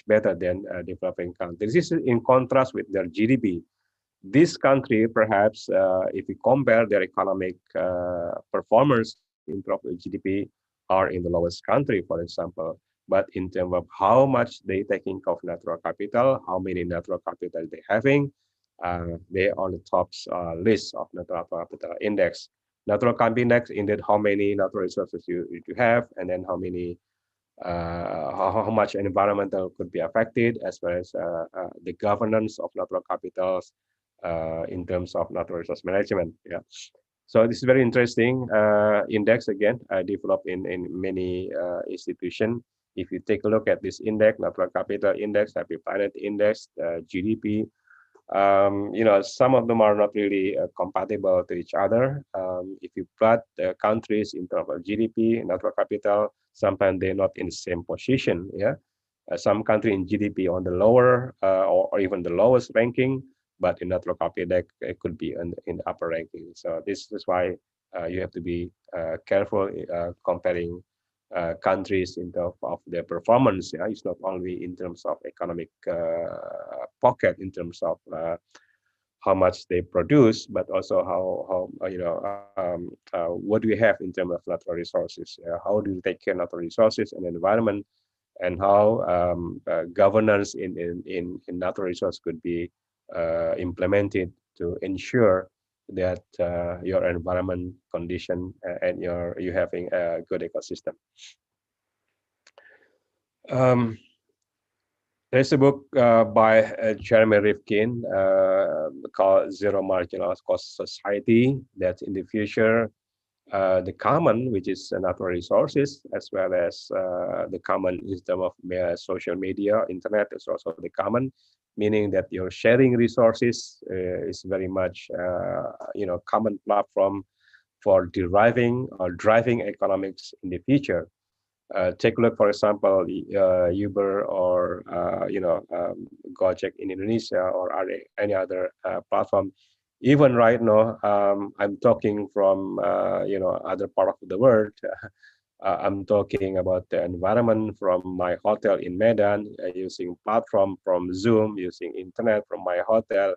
better than developing countries. This is in contrast with their GDP. This country, perhaps, if we compare their economic performance in terms of GDP, are in the lowest country, for example. But in terms of how much they taking of natural capital, how many natural capital they having, they are on the top list of natural capital index. Natural capital index indeed how many natural resources you have, and then how many how much environmental could be affected, as well as the governance of natural capitals in terms of natural resource management. Yeah. So this is very interesting index again, developed in many institutions. If you take a look at this index, natural capital index, happy planet index, GDP, some of them are not really compatible to each other. If you plot countries in terms of GDP, natural capital, sometimes they're not in the same position. Yeah, some country in GDP on the lower or even the lowest ranking, but in natural capital it could be in the upper ranking. So this is why you have to be careful comparing countries in terms of their performance. Yeah, it's not only in terms of economic pocket, in terms of how much they produce, but also what do we have in terms of natural resources? How do we take care of natural resources and environment, and how governance in natural resource could be implemented to ensure that your environment condition and you having a good ecosystem. Um, there's a book by Jeremy Rifkin called Zero Marginal Cost Society, that in the future the common, which is natural resources, as well as the common in terms of social media, internet is also the common, meaning that your sharing resources is very much common platform for deriving or driving economics in the future. Take a look, for example, Uber or Gojek in Indonesia or any other platform. Even right now, I'm talking from other part of the world. I'm talking about the environment from my hotel in Medan, using platform from Zoom, using internet from my hotel,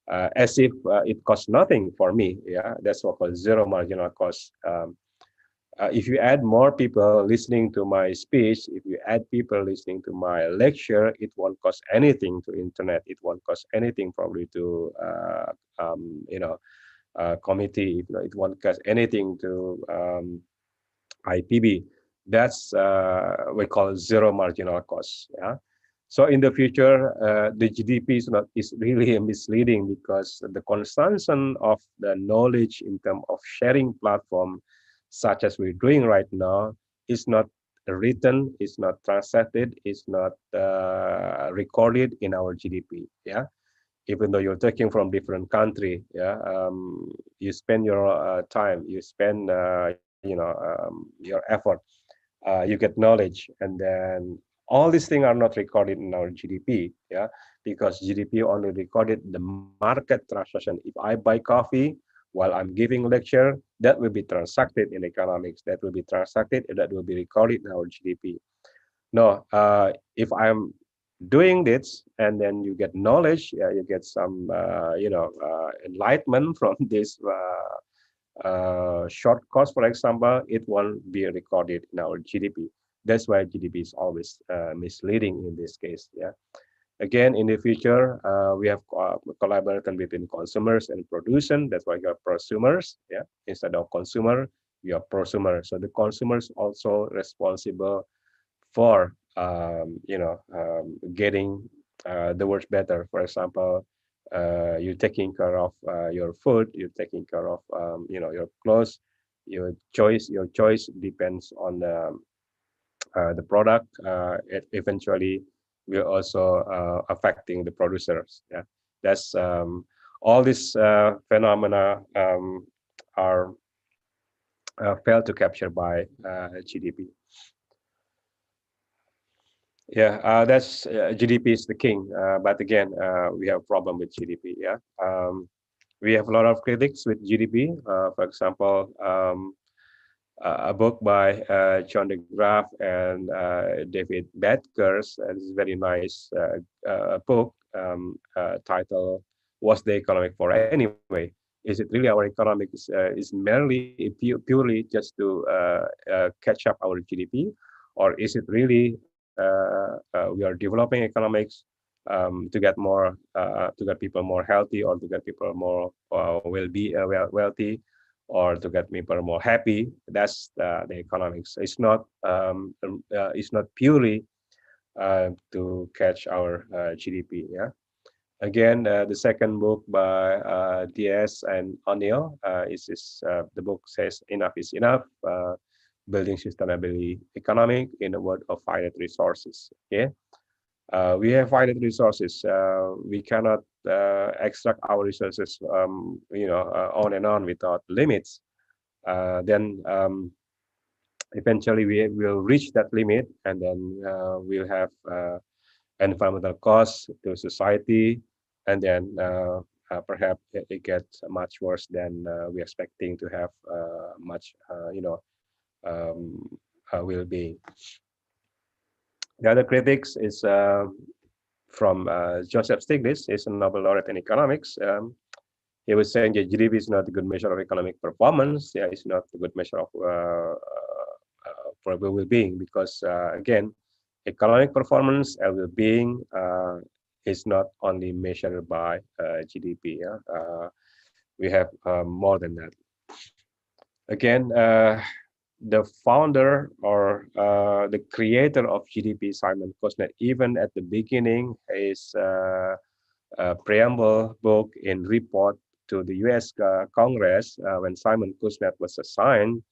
as if it costs nothing for me. Yeah, that's what called zero marginal cost. If you add more people listening to my speech, if you add people listening to my lecture, it won't cost anything to internet. It won't cost anything probably to committee. It won't cost anything to IPB. That's we call zero marginal cost. Yeah. So in the future, the GDP is really misleading because the consumption of the knowledge in terms of sharing platform, such as we're doing right now, is not written, is not transacted, is not recorded in our GDP. Yeah, even though you're taking from different country. Yeah, you spend your time, you spend your effort, you get knowledge, and then all these things are not recorded in our GDP, yeah, because GDP only recorded the market transaction. If I buy coffee while I'm giving lecture, that will be transacted in economics, that will be transacted, and that will be recorded in our GDP. No, if I'm doing this and then you get knowledge, yeah, you get some enlightenment from this short cost, for example, it won't be recorded in our GDP. That's why GDP is always misleading in this case. Yeah. Again, in the future, we have collaboration between consumers and producers. That's why you are prosumers. Yeah. Instead of consumer, you are prosumer. So the consumers also responsible for getting the words better. For example, you're taking care of your food, you're taking care of your clothes. Your choice depends on the product. It eventually will also affecting the producers. Yeah, that's all these phenomena are failed to capture by GDP. Yeah, that's GDP is the king. But again, we have problem with GDP. Yeah, we have a lot of critics with GDP. For example, a book by John de Graaf and David Bedkers. This is very nice book titled "What's the Economic for Anyway?" Is it really our economic is merely purely just to catch up our GDP, or is it really we are developing economics to get more to get people more healthy, or to get people more wealthy, or to get people more happy? That's the economics. It's not purely to catch our GDP. Yeah. Again, the second book by DS and O'Neill the book says enough is enough. Building sustainability economic in a world of finite resources. Okay, we have finite resources. We cannot extract our resources, on and on without limits. Then eventually we will reach that limit, and then we'll have environmental costs to society, and then perhaps it gets much worse than we're expecting to have much, um, will be. The other critics is from Joseph Stiglitz, is a Nobel laureate in economics. He was saying that GDP is not a good measure of economic performance. Yeah, it's not a good measure of for well-being, because again, economic performance and well-being is not only measured by GDP. Yeah? We have more than that. Again, the founder or the creator of GDP, Simon Kuznets, even at the beginning, his preamble book in report to the U.S. Congress, when Simon Kuznets was assigned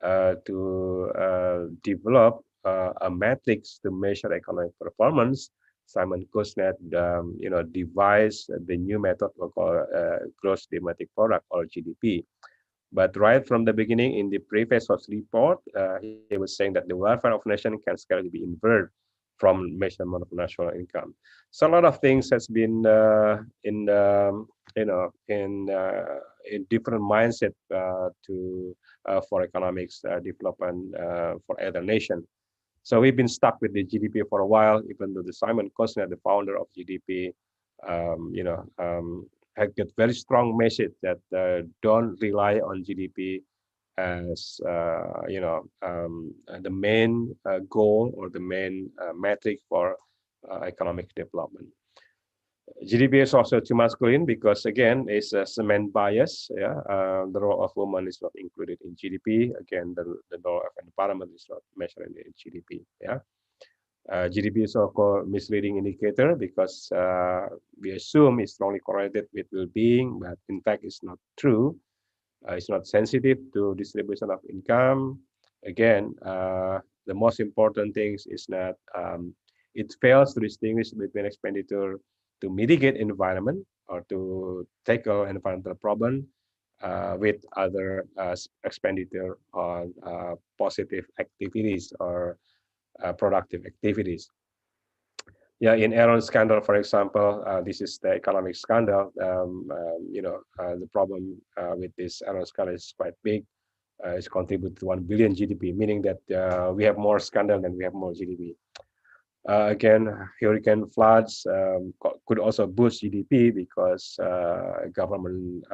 to develop a matrix to measure economic performance, Simon Kuznets, devised the new method we call gross domestic product, or GDP. But right from the beginning, in the preface of the report, he was saying that the welfare of nation can scarcely be inferred from measurement of national income. So a lot of things has been in in different mindset to for economics development for other nation. So we've been stuck with the GDP for a while, even though the Simon Kostner, the founder of GDP, had got very strong message that don't rely on GDP as the main goal or the main metric for economic development. GDP is also too masculine because again, it's a cement bias. Yeah, the role of woman is not included in GDP. Again, the role of environment is not measured in GDP. Yeah, GDP is also a misleading indicator because we assume it's strongly correlated with well-being, but in fact, it's not true. It's not sensitive to distribution of income. Again, the most important things is that it fails to distinguish between expenditure to mitigate environment or to tackle environmental problem with other expenditure on positive activities or productive activities. Yeah, in Aaron scandal, for example, this is the economic scandal. The problem with this Aaron scandal is quite big. It's contributed to 1 billion GDP, meaning that we have more scandal than we have more GDP. Again, hurricane floods could also boost GDP because government,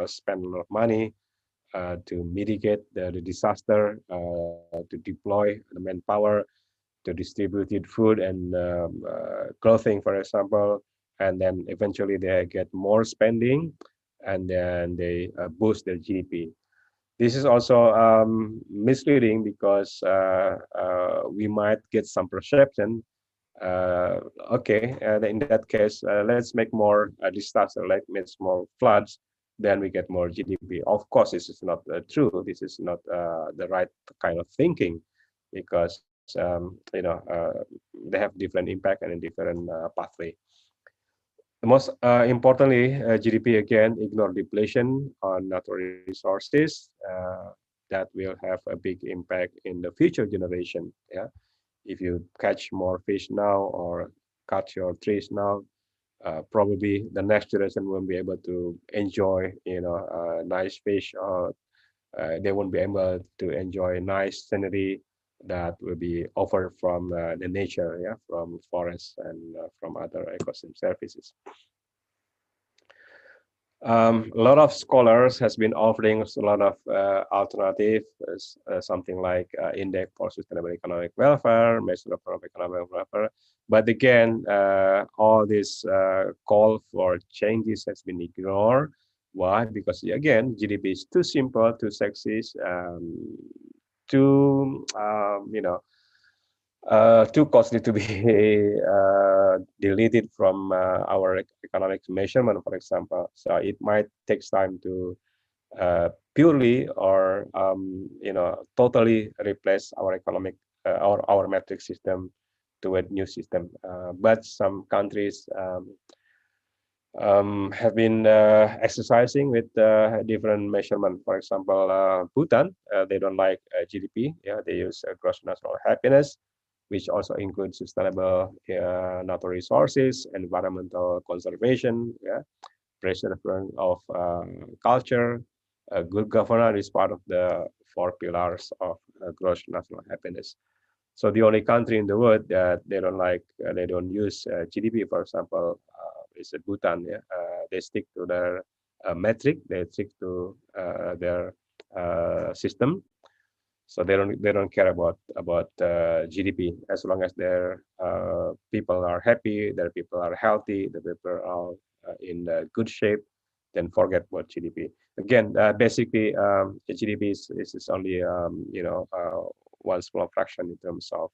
spend a lot of money to mitigate the disaster, to deploy the manpower, to distributed food and clothing, for example, and then eventually they get more spending, and then they boost their GDP. This is also misleading because we might get some perception. Uh, okay, in that case, let's make more disaster, like make more floods, then we get more GDP. Of course, this is not true. This is not the right kind of thinking, because they have different impact and a different pathway. Most importantly, GDP again ignore depletion on natural resources. That will have a big impact in the future generation. Yeah, if you catch more fish now or cut your trees now, probably the next generation won't be able to enjoy, nice fish, or they won't be able to enjoy nice scenery that will be offered from the nature, yeah, from forests and from other ecosystem services. A lot of scholars has been offering a lot of alternative, something like index for sustainable economic welfare, measure of economic welfare. But again, all this call for changes has been ignored. Why? Because again, GDP is too simple, too sexy, too too costly to be deleted from our economic measurement, for example. So it might take time to purely or totally replace our economic our metric system to a new system. But some countries have been exercising with different measurement. For example, Bhutan, they don't like GDP. Yeah, they use gross national happiness, which also includes sustainable natural resources, environmental conservation, yeah, preservation of culture. Good governance is part of the four pillars of gross national happiness. So the only country in the world that they don't like, they don't use GDP, for example, is Bhutan. Yeah? They stick to their metric, they stick to their system. So they don't care about GDP as long as their people are happy, their people are healthy, the people are in good shape. Then forget about GDP. Again, basically, GDP is only one small fraction in terms of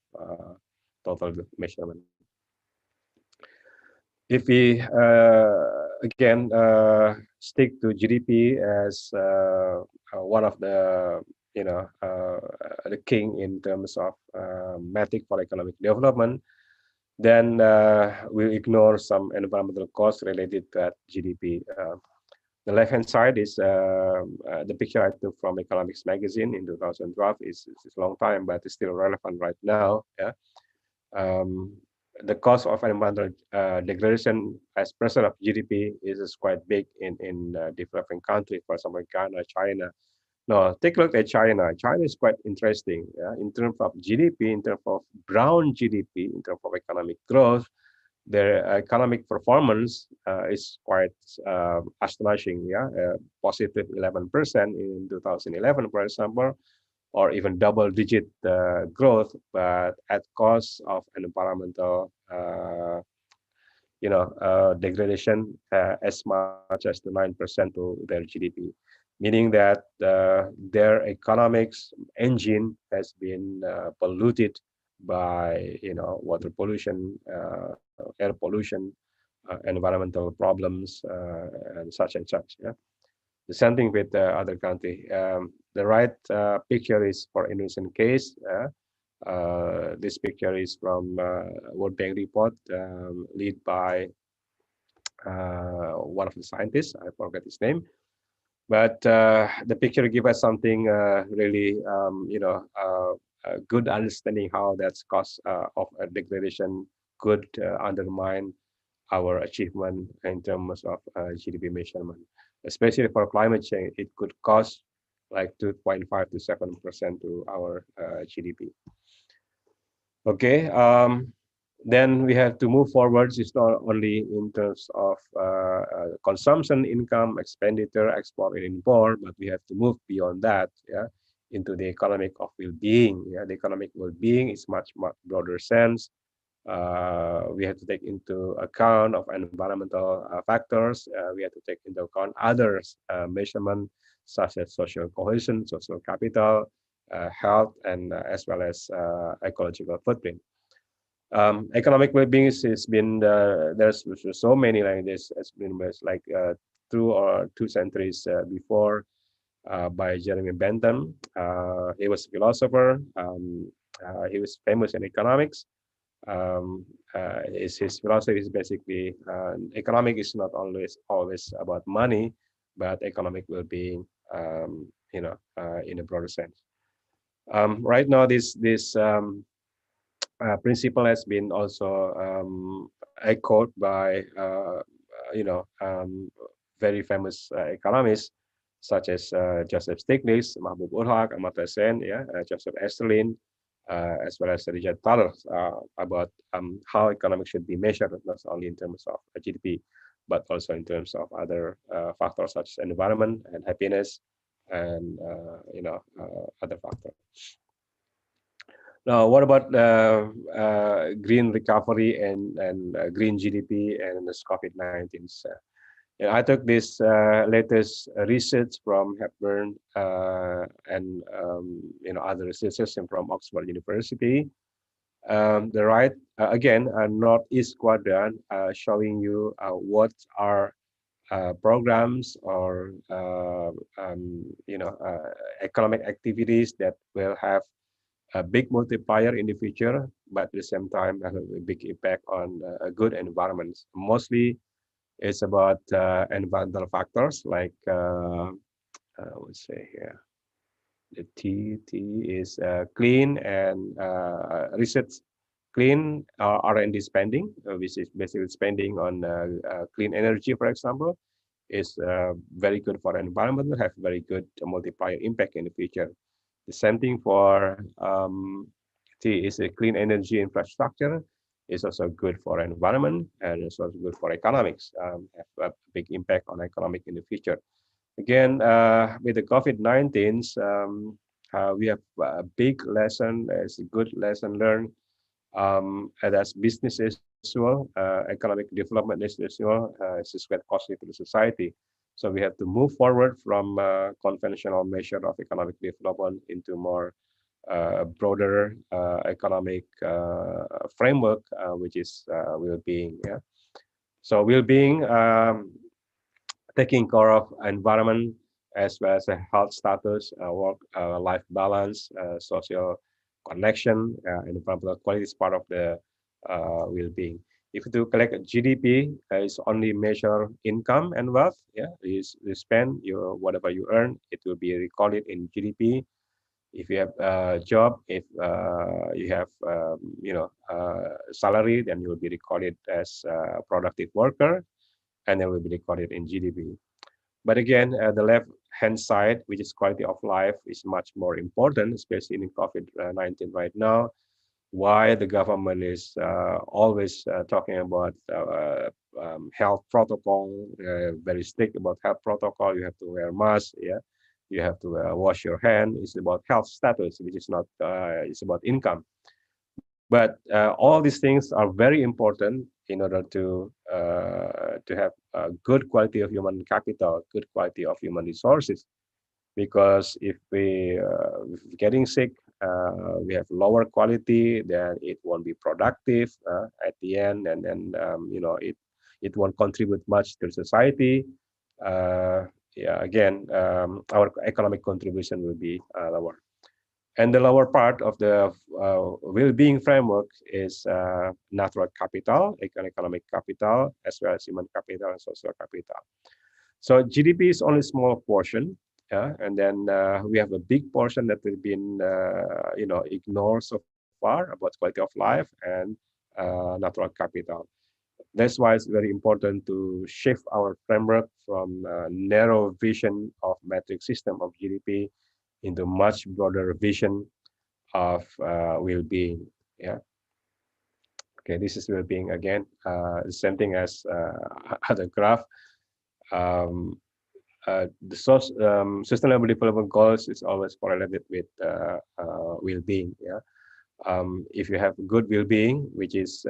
total measurement. If we again stick to GDP as one of the king in terms of metric for economic development, then we'll ignore some environmental costs related to that GDP. The left-hand side is the picture I took from Economics magazine in 2012. Is a long time, but it's still relevant right now. Yeah. Um, the cost of environmental degradation as percent of GDP is quite big in developing countries, for example, Ghana, China. No, take a look at China. China is quite interesting in terms of GDP, in terms of brown GDP, in terms of economic growth. Their economic performance is quite astonishing. Yeah, positive 11% in 2011, for example, or even double-digit growth, but at cost of environmental, degradation as much as the 9% to their GDP, meaning that their economics engine has been polluted by water pollution, air pollution, environmental problems, and such. Yeah, the same thing with other country. The right picture is for Indonesian case. This picture is from World Bank report, led by one of the scientists. I forget his name, but the picture gives us something really, a good understanding how that's cost of degradation could undermine our achievement in terms of GDP measurement, especially for climate change. It could cost like 2.5 to 7% to our GDP. Okay, then we have to move forward. It's not only in terms of consumption, income, expenditure, export, and import, but we have to move beyond that, yeah, into the economic of well-being. Yeah, the economic well-being is much broader sense. We have to take into account of environmental factors. We have to take into account others measurement such as social cohesion, social capital, health, and as well as ecological footprint. Economic well-being has been there's so many like this. Has been like 2 or 2 centuries before by Jeremy Bentham. He was a philosopher. He was famous in economics. His philosophy is basically economic is not always about money, but economic well-being. In a broader sense. Right now, this principle has been also echoed by very famous economists such as Joseph Stiglitz, Mahbub Urhak, Amartya Sen, yeah, Joseph Esterlin, as well as Richard Thaler about how economics should be measured, not only in terms of GDP, but also in terms of other factors such as environment and happiness, and other factors. Now, what about green recovery and green GDP and this COVID-19? I took this latest research from Hepburn and other researchers from Oxford University. The right again, northeast quadrant showing you what are programs or economic activities that will have a big multiplier in the future, but at the same time have a big impact on good environments. Mostly, it's about environmental factors like I would say here the T is clean and research, clean R&D spending, which is basically spending on clean energy, for example, is very good for environment, have very good multiplier impact in the future. The same thing for T is a clean energy infrastructure. Is also good for environment and it's also good for economics. Have a big impact on economic in the future. Again, with the COVID-19, we have a big lesson. It's a good lesson learned. And as business as well, economic development as well, it's quite costly to the society. So we have to move forward from conventional measure of economic development into more broader economic framework, which is well-being. Yeah. So well-being, taking care of environment as well as a health status, work-life balance, social connection, and environmental quality is part of the well-being. If you collect GDP, it's only measure income and wealth. Yeah, you spend your whatever you earn, it will be recorded in GDP. If you have a job, if you have salary, then you will be recorded as a productive worker, and then will be recorded in GDP. But again, the left hand side, which is quality of life, is much more important, especially in COVID-19 right now. Why the government is always talking about health protocol, very strict about health protocol. You have to wear mask, yeah. You have to wash your hand. It's about health status, which is not. It's about income. But all these things are very important in order to have a good quality of human capital, good quality of human resources. Because if we getting sick, we have lower quality, then it won't be productive at the end, and then it won't contribute much to society. Uh, yeah, again, our economic contribution will be lower. And the lower part of the well-being framework is natural capital, economic capital, as well as human capital and social capital. So GDP is only a small portion, yeah, and then we have a big portion that has been, ignored so far about quality of life and natural capital. That's why it's very important to shift our framework from narrow vision of metric system of GDP into much broader vision of well-being. Yeah. Okay. This is well-being again. Same thing as other graph. Um, Sustainable development goals is always correlated with well-being. Yeah. If you have good well-being, which is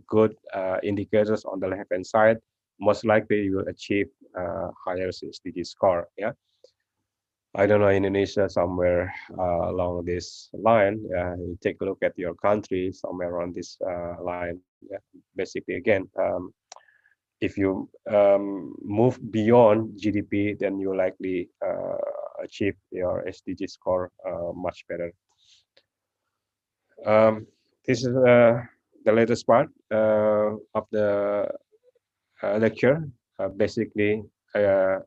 good indicators on the left-hand side, most likely you will achieve higher SDG score. Yeah. I don't know, Indonesia somewhere along this line. You take a look at your country somewhere on this line. Yeah. Basically, again, if you move beyond GDP, then you likely achieve your SDG score much better. This is the latest part of the lecture. Basically,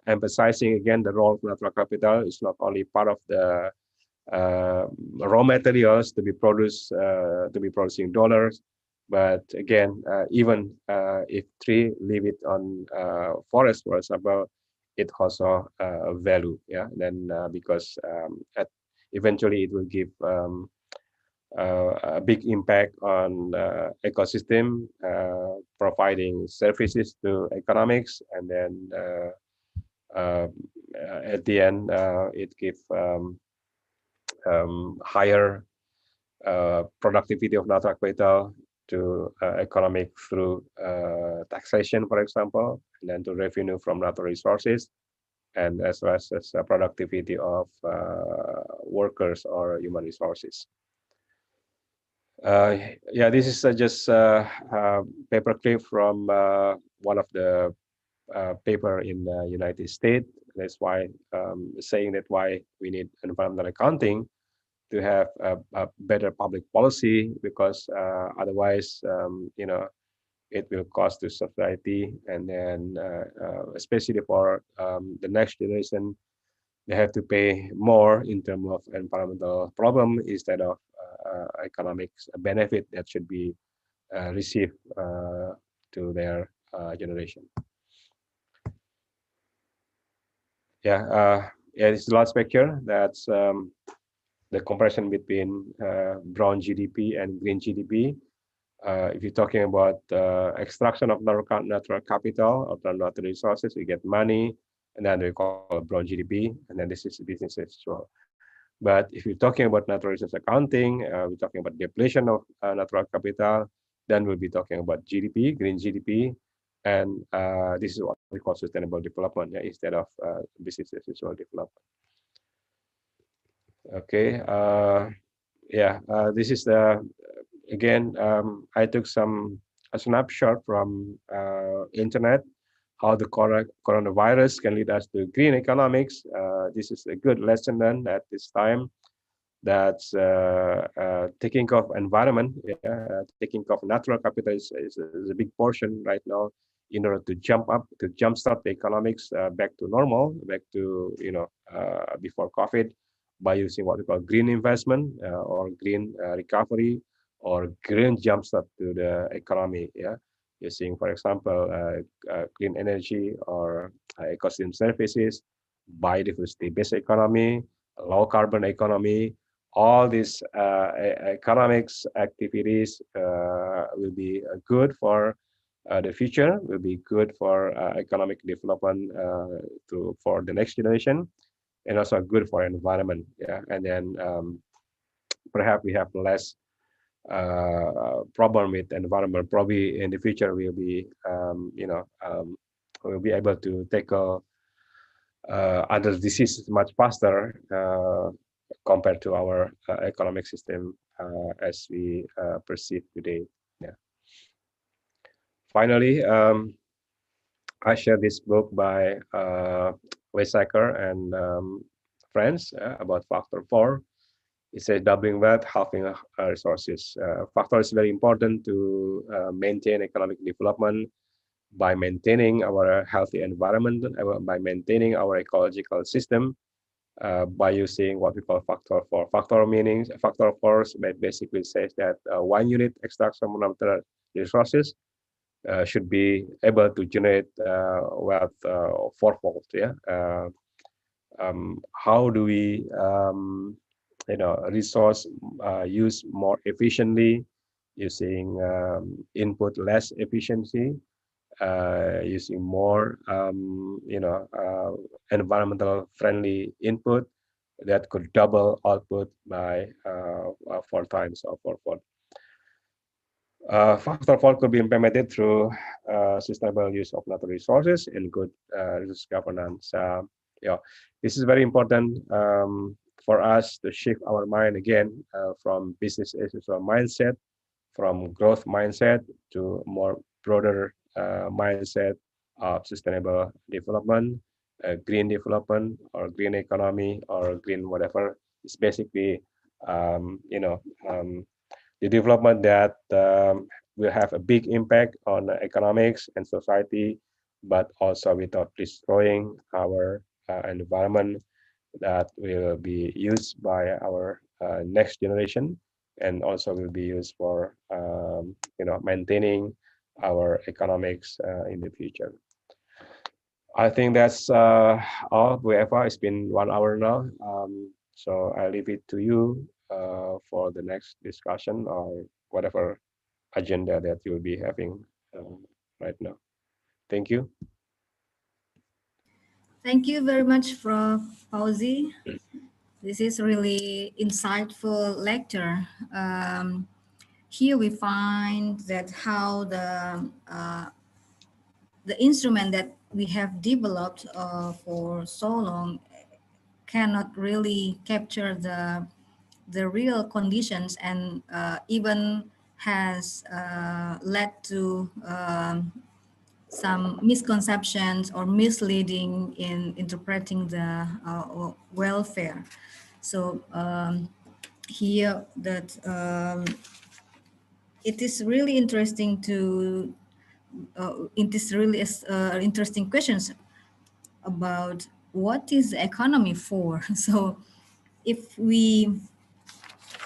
emphasizing again the role of natural capital is not only part of the uh, raw materials to be producing dollars, but again, even if tree leave it on forest, for example, it also value. Yeah, then because eventually it will give a big impact on ecosystem, providing services to economics, and then at the end, it gives higher productivity of natural capital to economic through taxation, for example, and then to revenue from natural resources, and as well as productivity of workers or human resources. Uh, yeah, this is just paper clip from one of the paper in the United States. That's why saying that why we need environmental accounting to have a better public policy, because otherwise, it will cost to society, and then especially for the next generation, they have to pay more in terms of environmental problem instead of economic benefit that should be received to their generation. Yeah, yeah, this is the last picture. That's the comparison between brown GDP and green GDP. If you're talking about extraction of natural capital or natural resources, you get money, and then we call it brown GDP, and then this is business as usual. But if you're talking about natural resource accounting, we're talking about depletion of natural capital, then we'll be talking about GDP, green GDP, and this is what we call sustainable development, yeah, instead of business as usual development. Okay, yeah, this is the again. I took a snapshot from internet how the coronavirus can lead us to green economics. This is a good lesson learned at this time. that's taking of environment, yeah, taking of natural capital is a big portion right now in order to jumpstart the economics back to normal, back to before COVID, by using what we call green investment or green recovery or green jumpstart to the economy. Yeah, using, for example, clean energy or ecosystem services, biodiversity-based economy, low carbon economy. All these economics activities will be good for the future, will be good for economic development for the next generation, and also good for environment. Yeah, and then perhaps we have less problem with environment. Probably in the future we'll be able to tackle other diseases much faster compared to our economic system as we perceive today. Yeah. Finally, I share this book by Weizsäcker and friends about factor four. It says doubling wealth, halving resources. Factor is very important to maintain economic development by maintaining our healthy environment, by maintaining our ecological system, by using what we call factor four. Factor meaning factor four basically says that one unit extract from natural resources should be able to generate wealth fourfold. Yeah. How do we resource use more efficiently using input less efficiency, using more environmental friendly input that could double output by four times or fourfold. Factor four could be implemented through sustainable use of natural resources and good resource governance. Yeah, this is very important for us to shift our mind again from business as usual mindset, from growth mindset to more broader mindset of sustainable development, green development, or green economy, or green whatever. It's basically, um, you know, um, the development that will have a big impact on economics and society, but also without destroying our environment that will be used by our next generation and also will be used for maintaining our economics in the future. I think that's all. Whoever, it's been 1 hour now, so I leave it to you for the next discussion or whatever agenda that you'll be having right now. Thank you. Thank you very much, Prof. Fauzi. This is really insightful lecture. Here we find that how the instrument that we have developed for so long cannot really capture the real conditions and even has led to some misconceptions or misleading in interpreting the welfare. So here that it is really interesting to it is really interesting questions about what is the economy for. So if we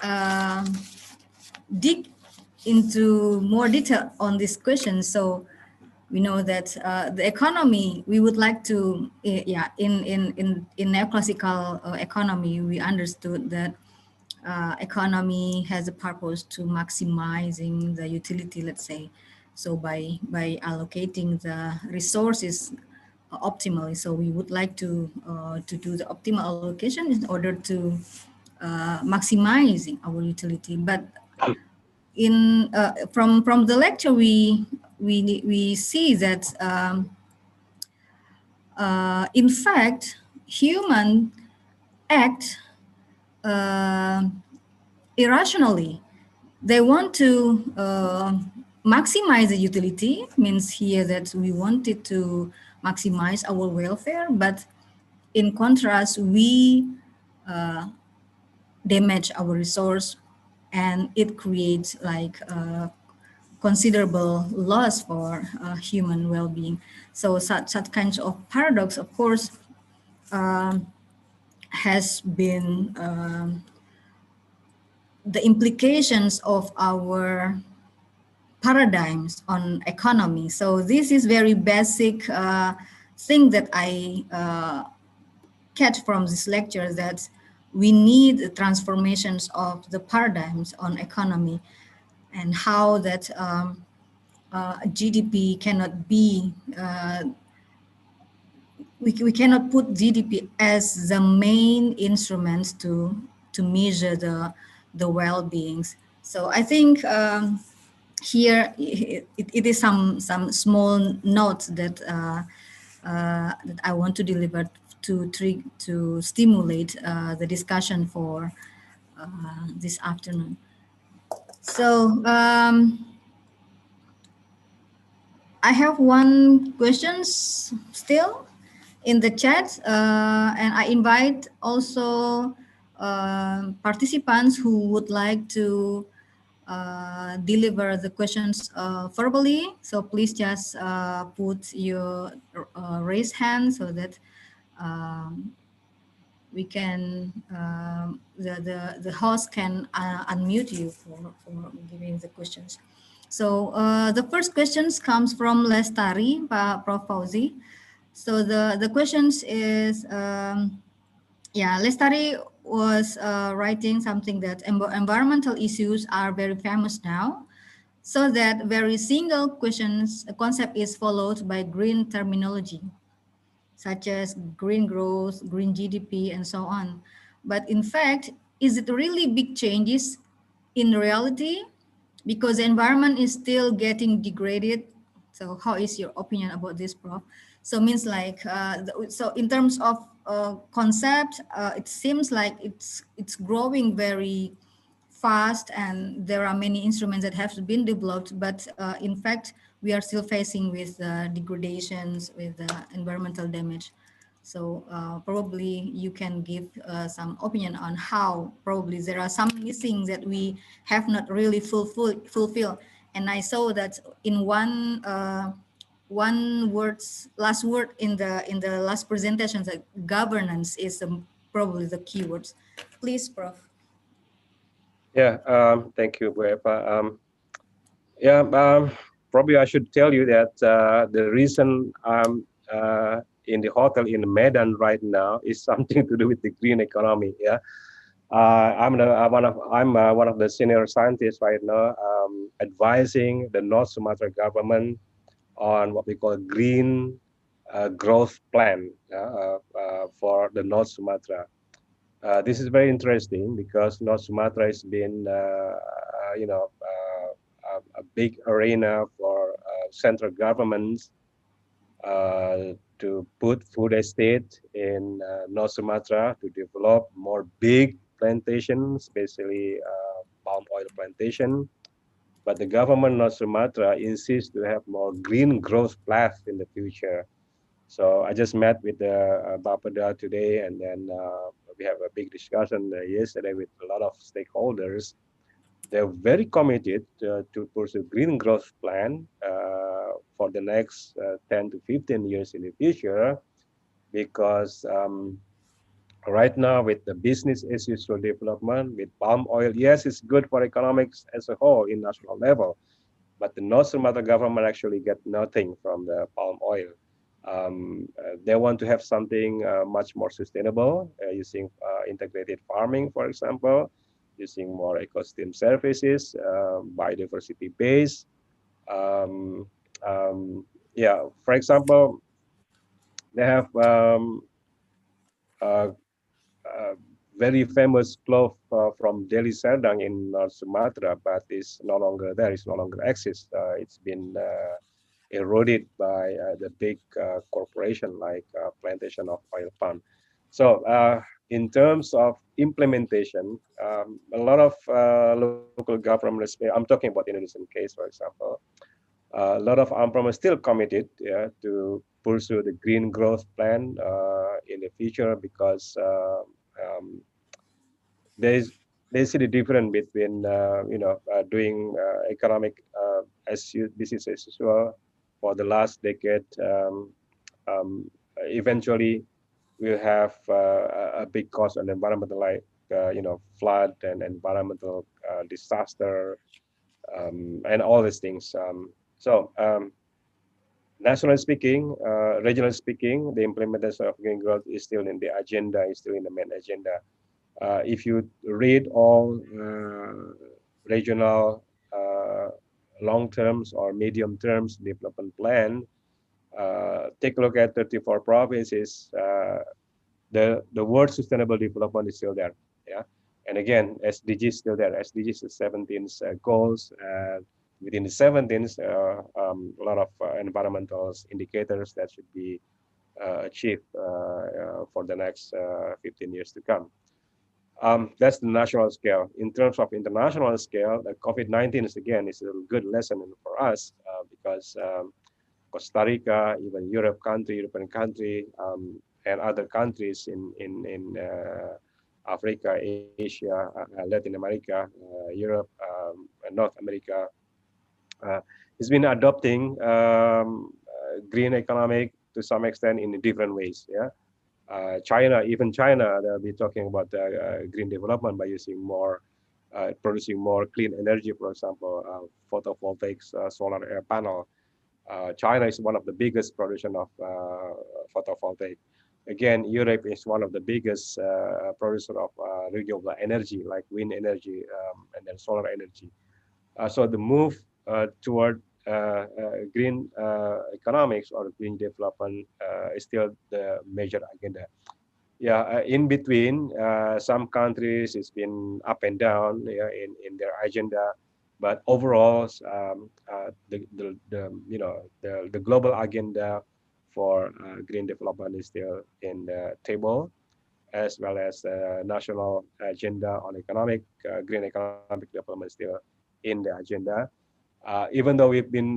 uh, dig into more detail on this question, so we know that the economy we would like to yeah in neoclassical economy we understood that economy has a purpose to maximizing the utility, let's say, so by allocating the resources optimally. So we would like to do the optimal allocation in order to maximizing our utility. But in from the lecture we see that in fact human act uh, irrationally. They want to maximize the utility, means here that we wanted to maximize our welfare, but in contrast we damage our resource, and it creates like considerable loss for human well-being. So such kinds of paradox, of course, has been the implications of our paradigms on economy. So this is very basic thing that I catch from this lecture, that we need transformations of the paradigms on economy, and how that GDP cannot be we cannot put GDP as the main instrument to measure the well-beings. So I think here it is some small notes that I want to deliver to stimulate the discussion for this afternoon. So I have one questions still in the chat, and I invite also participants who would like to deliver the questions verbally. So please just put your raise hand so that um, we can the host can unmute you for giving the questions. So the first questions comes from Lestari, Prof. Fauzi. So the questions is yeah, Lestari was writing something that environmental issues are very famous now. So that very single questions concept is followed by green terminology, such as green growth, green GDP, and so on. But in fact, is it really big changes in reality? Because the environment is still getting degraded. So how is your opinion about this, Prof? So means like, so in terms of concept, it seems like it's growing very fast, and there are many instruments that have been developed, but in fact we are still facing with degradations, with environmental damage. So probably you can give some opinion on how probably there are some missing that we have not really fulfill. And I saw that in one words last word in the last presentation, that governance is probably the keywords. Please, Prof. Yeah, thank you, Buepa. Yeah, probably I should tell you that the reason I'm in the hotel in Medan right now is something to do with the green economy. Yeah, I'm one of the senior scientists right now, advising the North Sumatra government on what we call a green growth plan for the North Sumatra. This is very interesting because North Sumatra has been, a big arena for central governments to put food estate in North Sumatra to develop more big plantations, especially palm oil plantation. But the government of North Sumatra insists to have more green growth path in the future. So I just met with the Bapada today, and then we have a big discussion yesterday with a lot of stakeholders. They're very committed to pursue green growth plan for the next 10 to 15 years in the future, because right now with the business as usual development with palm oil, yes, it's good for economics as a whole in national level, but the North Sumatra government actually get nothing from the palm oil. They want to have something much more sustainable, using integrated farming, for example, using more ecosystem services, biodiversity based. Um, um, yeah, for example, they have uh, uh, very famous cloth from Delhi Serdang in North Sumatra, but it's no longer there. It's no longer exists. It's been eroded by the big corporation like plantation of oil palm. So in terms of implementation, a lot of local governments, I'm talking about Indonesian case, for example, a lot of AMPROM are still committed, yeah, to pursue the green growth plan in the future, because there's they see the difference between doing economic business as usual for the last decade. Um, Eventually, we'll have a big cost on environmental, like flood and environmental disaster, and all these things. So nationally speaking, regionally speaking, the implementation of green growth is still in the agenda, is still in the main agenda. If you read all regional long terms or medium terms development plan, take a look at 34 provinces. The word sustainable development is still there. Yeah, and again, SDG is still there. SDGs is 17 goals. Within the 17, a lot of environmental indicators that should be achieved for the next 15 years to come. That's the national scale. In terms of international scale, the COVID-19 is again is a good lesson for us because Costa Rica, even European country, and other countries in Africa, Asia, Latin America, Europe, and North America, uh, has been adopting green economic to some extent in different ways. Yeah, China, even China, they'll be talking about green development by using more, producing more clean energy, for example, photovoltaics, solar air panel. China is one of the biggest producer of photovoltaic. Again, Europe is one of the biggest producer of renewable energy, like wind energy and then solar energy. So the move toward green economics or green development is still the major agenda. Yeah, in between, some countries it's been up and down, yeah, in their agenda, but overall, the global agenda for green development is still in the table, as well as the national agenda on economic green economic development still in the agenda. Even though we've been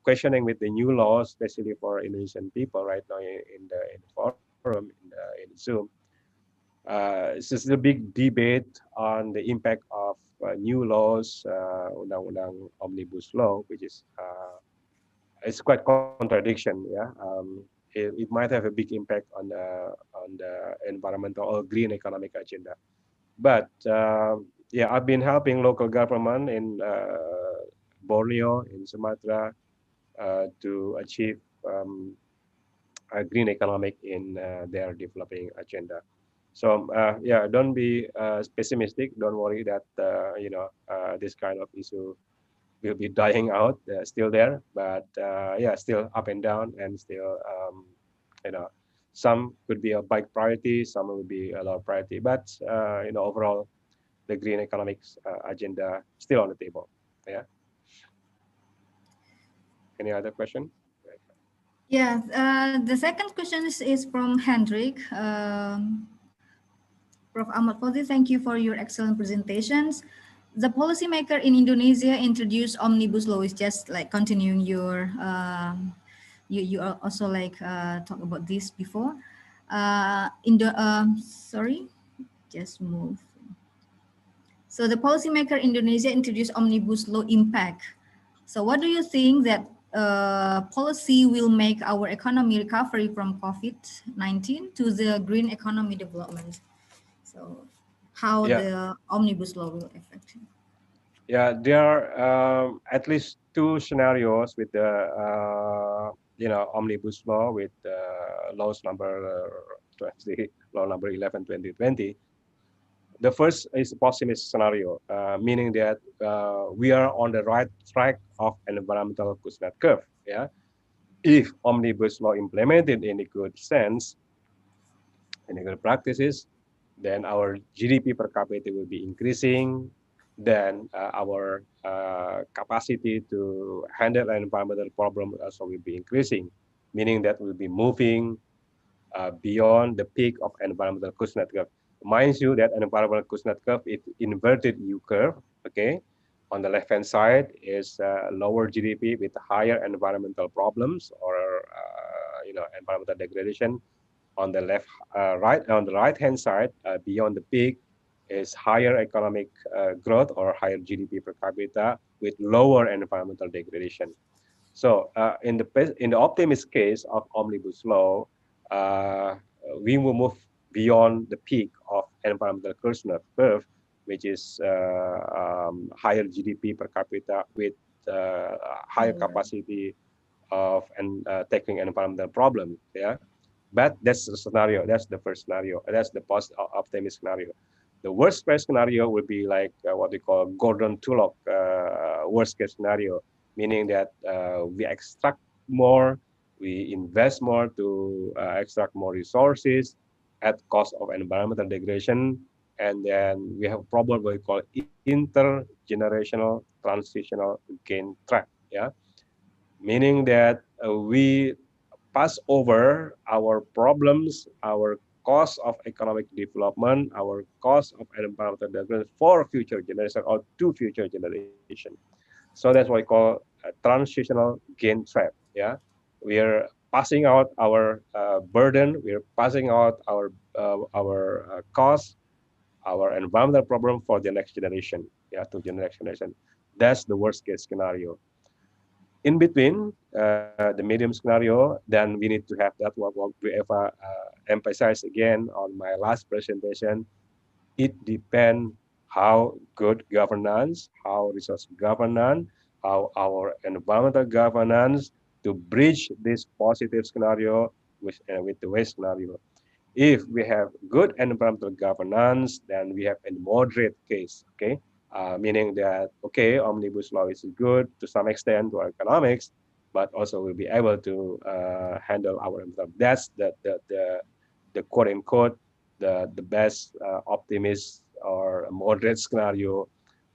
questioning with the new laws, especially for Indonesian people right now in the forum in Zoom, it's just a big debate on the impact of new laws, undang-undang omnibus law, which is it's quite contradiction. Yeah, it might have a big impact on the environmental or green economic agenda. But yeah, I've been helping local government in Borneo, in Sumatra, to achieve a green economic in their developing agenda. So yeah, don't be pessimistic. Don't worry that this kind of issue will be dying out. They're still there, but yeah, still up and down, and still you know some could be a big priority, some will be a low priority. But overall, the green economics agenda still on the table. Yeah. Any other question? Yeah, the second question is from Hendrik. Prof. Ahmad Fauzi, thank you for your excellent presentations. The policymaker in Indonesia introduced omnibus law. Is just like continuing your also like talk about this before. In the sorry, just move. So the policymaker Indonesia introduced omnibus law impact. So what do you think that policy will make our economy recovery from COVID-19 to the green economy development? So how Yeah, the omnibus law will affect it? yeah. There are at least two scenarios with the omnibus law with laws number 20, law number 11 2020. The first is a pessimist scenario, meaning that we are on the right track of an environmental Kuznets curve. Yeah, if omnibus law implemented in a good sense, in a good practices, then our GDP per capita will be increasing. Then our capacity to handle an environmental problem also will be increasing, meaning that we'll be moving beyond the peak of environmental Kuznets curve. Mind you that an environmental Kuznets curve is inverted U curve. Okay, on the left hand side is lower GDP with higher environmental problems or environmental degradation. On the right hand side, beyond the peak, is higher economic growth or higher GDP per capita with lower environmental degradation. So in the optimist case of omnibus law, uh, we will move beyond the peak of environmental curve, which is higher GDP per capita with higher Lower. capacity of and tackling environmental problem. Yeah, but that's the scenario. That's the first scenario. That's the post optimist scenario. The worst case scenario would be like what we call Gordon Tullock worst case scenario, meaning that we extract more, we invest more to extract more resources at cost of environmental degradation, and then we have a problem we call intergenerational transitional gain trap. Yeah, meaning that we pass over our problems, our cost of economic development, our cost of environmental development for future generation or to future generation. So that's what we call a transitional gain trap. Yeah, we are passing out our burden, we are passing out our cost, our environmental problem for the next generation. Yeah, to the next generation. That's the worst case scenario. In between the medium scenario, then we need to have that what we ever emphasize again on my last presentation. It depends how good governance, how resource governance, how our environmental governance to bridge this positive scenario with the waste scenario. If we have good environmental governance, then we have a moderate case, okay? Meaning that, okay, omnibus law is good to some extent to our economics, but also we'll be able to handle our environment. That's the quote unquote, the best optimist or moderate scenario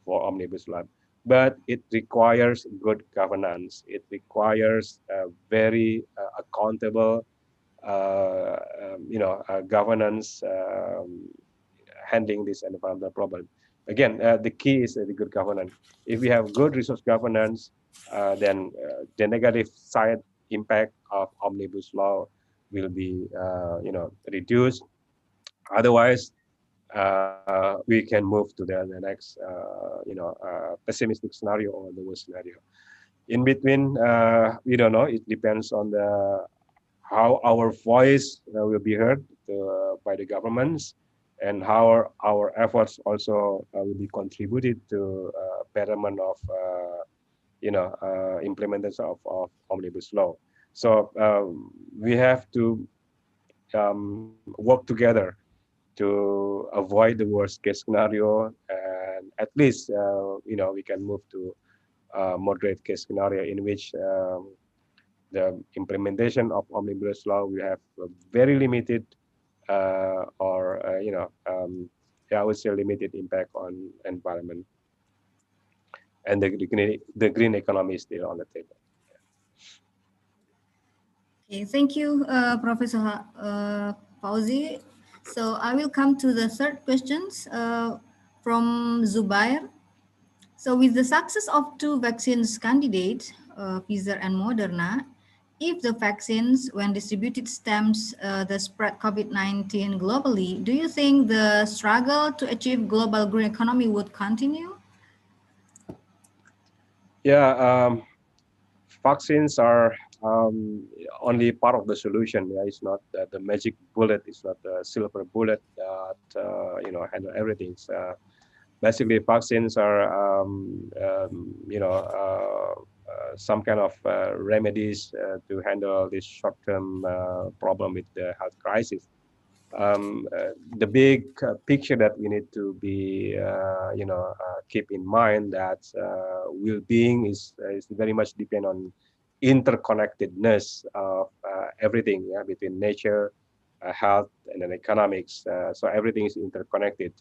for omnibus law. But it requires good governance. It requires very accountable governance handling this environmental problem. Again, the key is the good governance. If we have good resource governance, then the negative side impact of omnibus law will be, reduced. Otherwise, we can move to the next, pessimistic scenario or the worst scenario. In between, we don't know. It depends on the how our voice will be heard by the governments and how our efforts also will be contributed to betterment of implementation of omnibus law. So we have to work together to avoid the worst case scenario, and at least we can move to moderate case scenario in which the implementation of omnibus law will have a very limited or yeah, I would say limited impact on environment, and the green economy is still on the table. Okay, thank you, Professor Fauzi. So I will come to the third questions from Zubair. So with the success of two vaccines candidates, Pfizer and Moderna, if the vaccines, when distributed, stems the spread COVID-19 globally, do you think the struggle to achieve global green economy would continue? Yeah, vaccines are only part of the solution. Yeah, it's not the magic bullet. It's not the silver bullet that handle everything. Basically, vaccines are some kind of remedies to handle this short-term problem with the health crisis. The big picture that we need to be keep in mind that well-being is very much depend on interconnectedness of everything, yeah, between nature, health, and then economics. So everything is interconnected.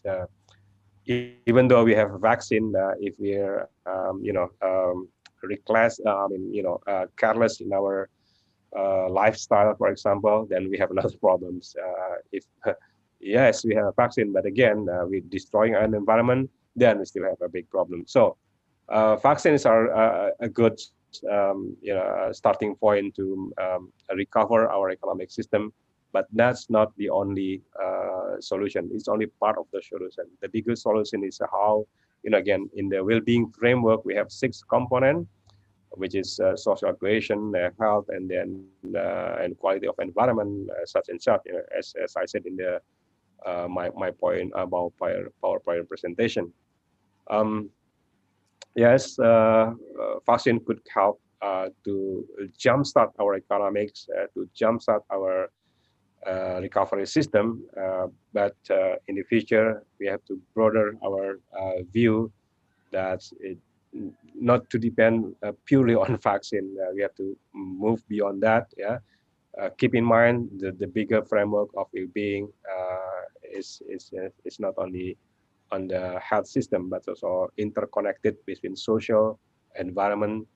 Even though we have a vaccine, if we're careless in our lifestyle, for example, then we have another problems. If yes, we have a vaccine, but again, we're destroying our environment, then we still have a big problem. So vaccines are a good starting point to recover our economic system. but that's not the only solution. It's only part of the solution. The bigger solution is how, again, in the well-being framework, we have 6 components, which is social cohesion, health, and then and quality of environment, such and such. As I said in the my point about PowerPoint presentation. Um, yes, vaccine could help to jumpstart our economics, to jumpstart our recovery system. But in the future, we have to broaden our view that it not to depend purely on vaccine. We have to move beyond that. Yeah. Keep in mind the bigger framework of well-being is not only on the health system, but also interconnected between social, environment,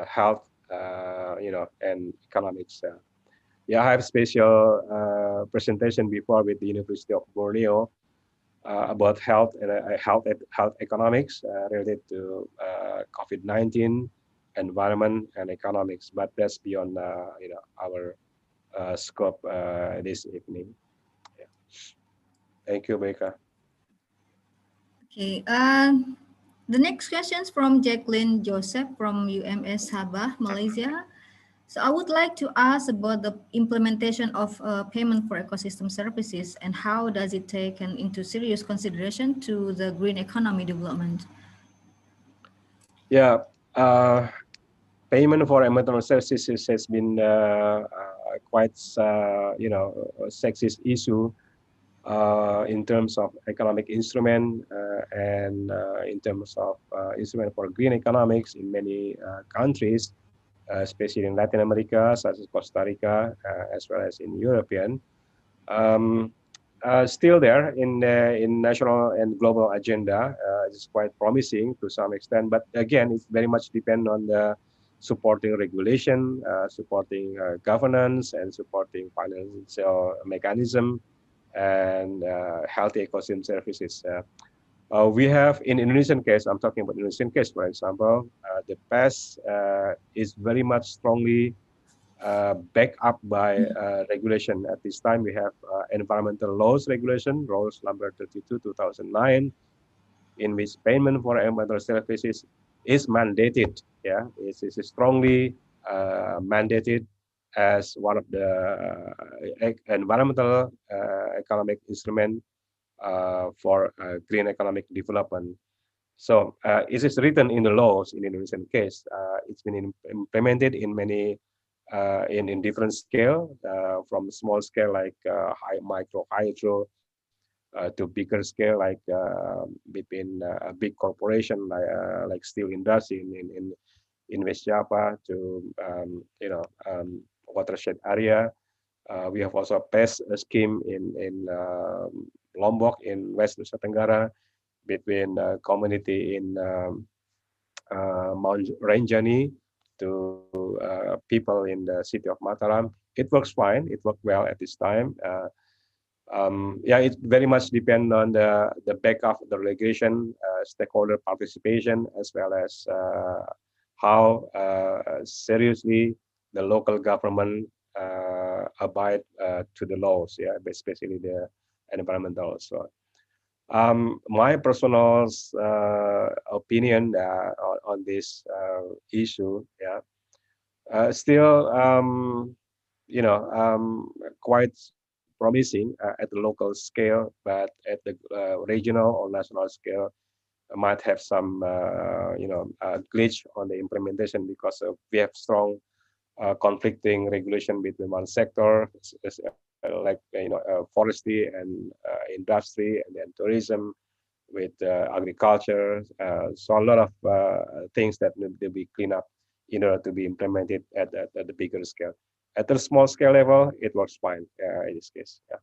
health, and economics. Yeah, I have special presentation before with the University of Borneo about health and health economics related to COVID-19, environment, and economics. But that's beyond our scope this evening. Yeah. Thank you, Becca. Okay. The next question is from Jacqueline Joseph from UMS Sabah, Malaysia. So I would like to ask about the implementation of payment for ecosystem services and how does it take into serious consideration to the green economy development? Yeah, uh, payment for environmental services has been quite, a sexist issue in terms of economic instrument and in terms of instrument for green economics in many countries, especially in Latin America, such as Costa Rica, as well as in European. Um, Still there in national and global agenda. It's quite promising to some extent, but again, it's very much depend on the supporting regulation, supporting governance, and supporting financial mechanism and healthy ecosystem services. We have in Indonesian case, I'm talking about Indonesian case, for example, the PES is very much strongly backed up by regulation. At this time, we have environmental laws regulation, rules number 32, 2009, in which payment for environmental services is mandated. Yeah, it's strongly mandated as one of the environmental economic instrument for green economic development. So it is written in the laws in Indonesian case. It's been implemented in many in different scale, from small scale like micro hydro to bigger scale like between a big corporation like steel industry in West Java to watershed area. We have also a PES scheme in Lombok in West Nusa Tenggara between community in Mount Ranjani to people in the city of Mataram. It works fine. It worked well at this time. Yeah, it very much depends on the backup, the regulation, stakeholder participation, as well as how seriously the local government abide to the laws, yeah, especially the environmental. So my personal opinion on this issue, yeah, still, quite promising at the local scale, but at the regional or national scale, might have some, glitch on the implementation because we have strong conflicting regulation between one sector, like forestry and industry, and then tourism with agriculture. So a lot of things that need to be cleaned up in order to be implemented at the bigger scale. At the small scale level, it works fine in this case. Yeah.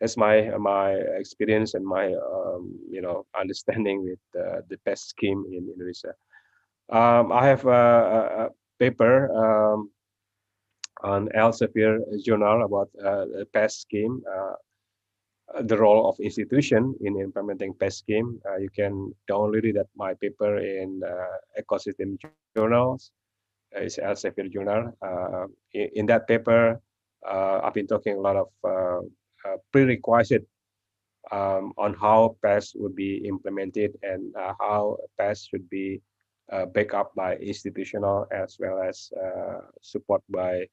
That's my experience and my understanding with the PES scheme in Indonesia. I have a paper on Elsevier journal about the PES scheme, the role of institution in implementing PES scheme. You can download it at my paper in ecosystem journals. It's Elsevier journal. In that paper, I've been talking a lot of prerequisite on how PES would be implemented and how PES should be backed up by institutional as well as support by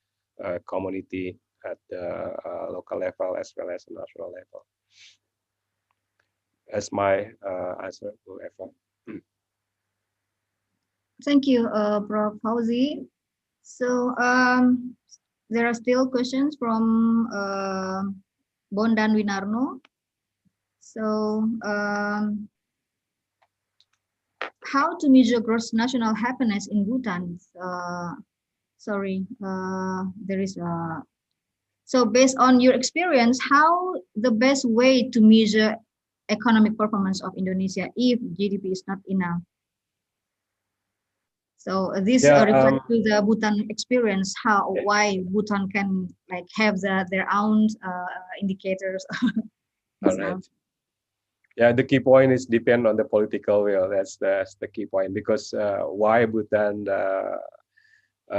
community at the local level as well as national level. That's my answer to Eva. Thank you, Prof. Fauzi. So there are still questions from Bondan Winarno. So how to measure gross national happiness in Bhutan? Sorry, there is a. So based on your experience, how the best way to measure economic performance of Indonesia if GDP is not enough? So this Yeah, reflects to the Bhutan experience, how yeah, why Bhutan can like have their own indicators and all stuff. right. Yeah, the key point is depend on the political will. That's the key point because why Bhutan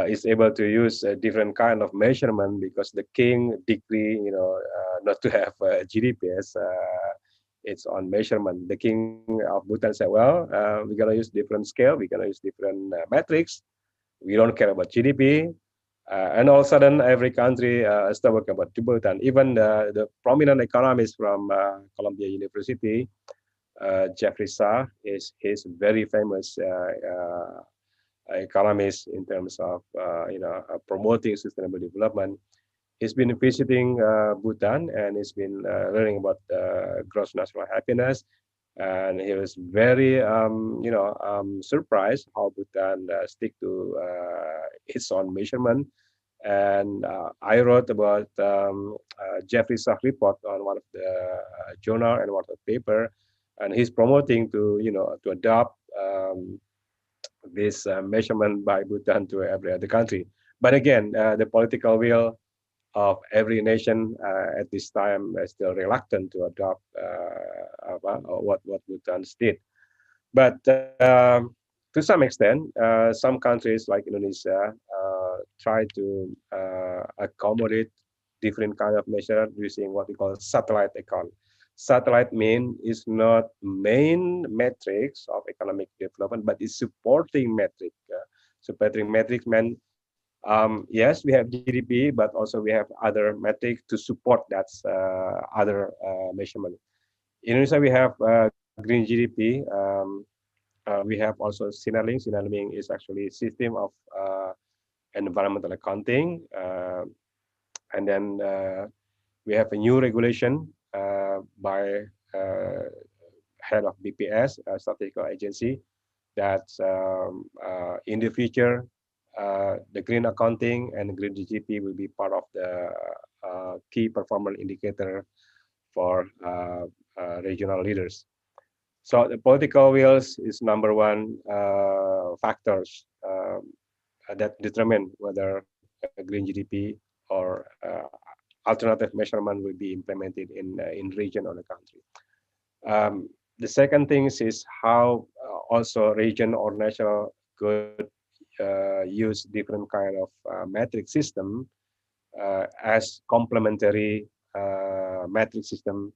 is able to use a different kind of measurement because the king decree, not to have GDP as its own measurement. The king of Bhutan said, well, we're gonna use different scale, we're gonna use different metrics. We don't care about GDP. And all of a sudden, every country start working about Bhutan. Even the prominent economist from Columbia University, Jeffrey Sah, is he's very famous economist in terms of promoting sustainable development. He's been visiting Bhutan and he's been learning about gross national happiness. And he was very, surprised how Bhutan stick to its own measurement. And I wrote about Jeffrey Sachs report on one of the journal and one of the paper, and he's promoting to adopt this measurement by Bhutan to every other country. But again, the political will of every nation at this time is still reluctant to adopt what Bhutan did. But to some extent, some countries like Indonesia try to accommodate different kind of measure using what we call satellite account. Satellite mean is not main metrics of economic development, but is supporting metric. Supporting metrics mean yes, we have GDP, but also we have other metrics to support that other measurement. In Indonesia, we have green GDP. We have also signaling. Signaling is actually a system of environmental accounting. And then we have a new regulation by head of BPS, statistical agency, that in the future, the green accounting and green GDP will be part of the key performance indicator for regional leaders. So the political wills is number one factors that determine whether a green GDP or alternative measurement will be implemented in region or the country. The second thing is how also region or national could use different kind of metric system as complementary metric system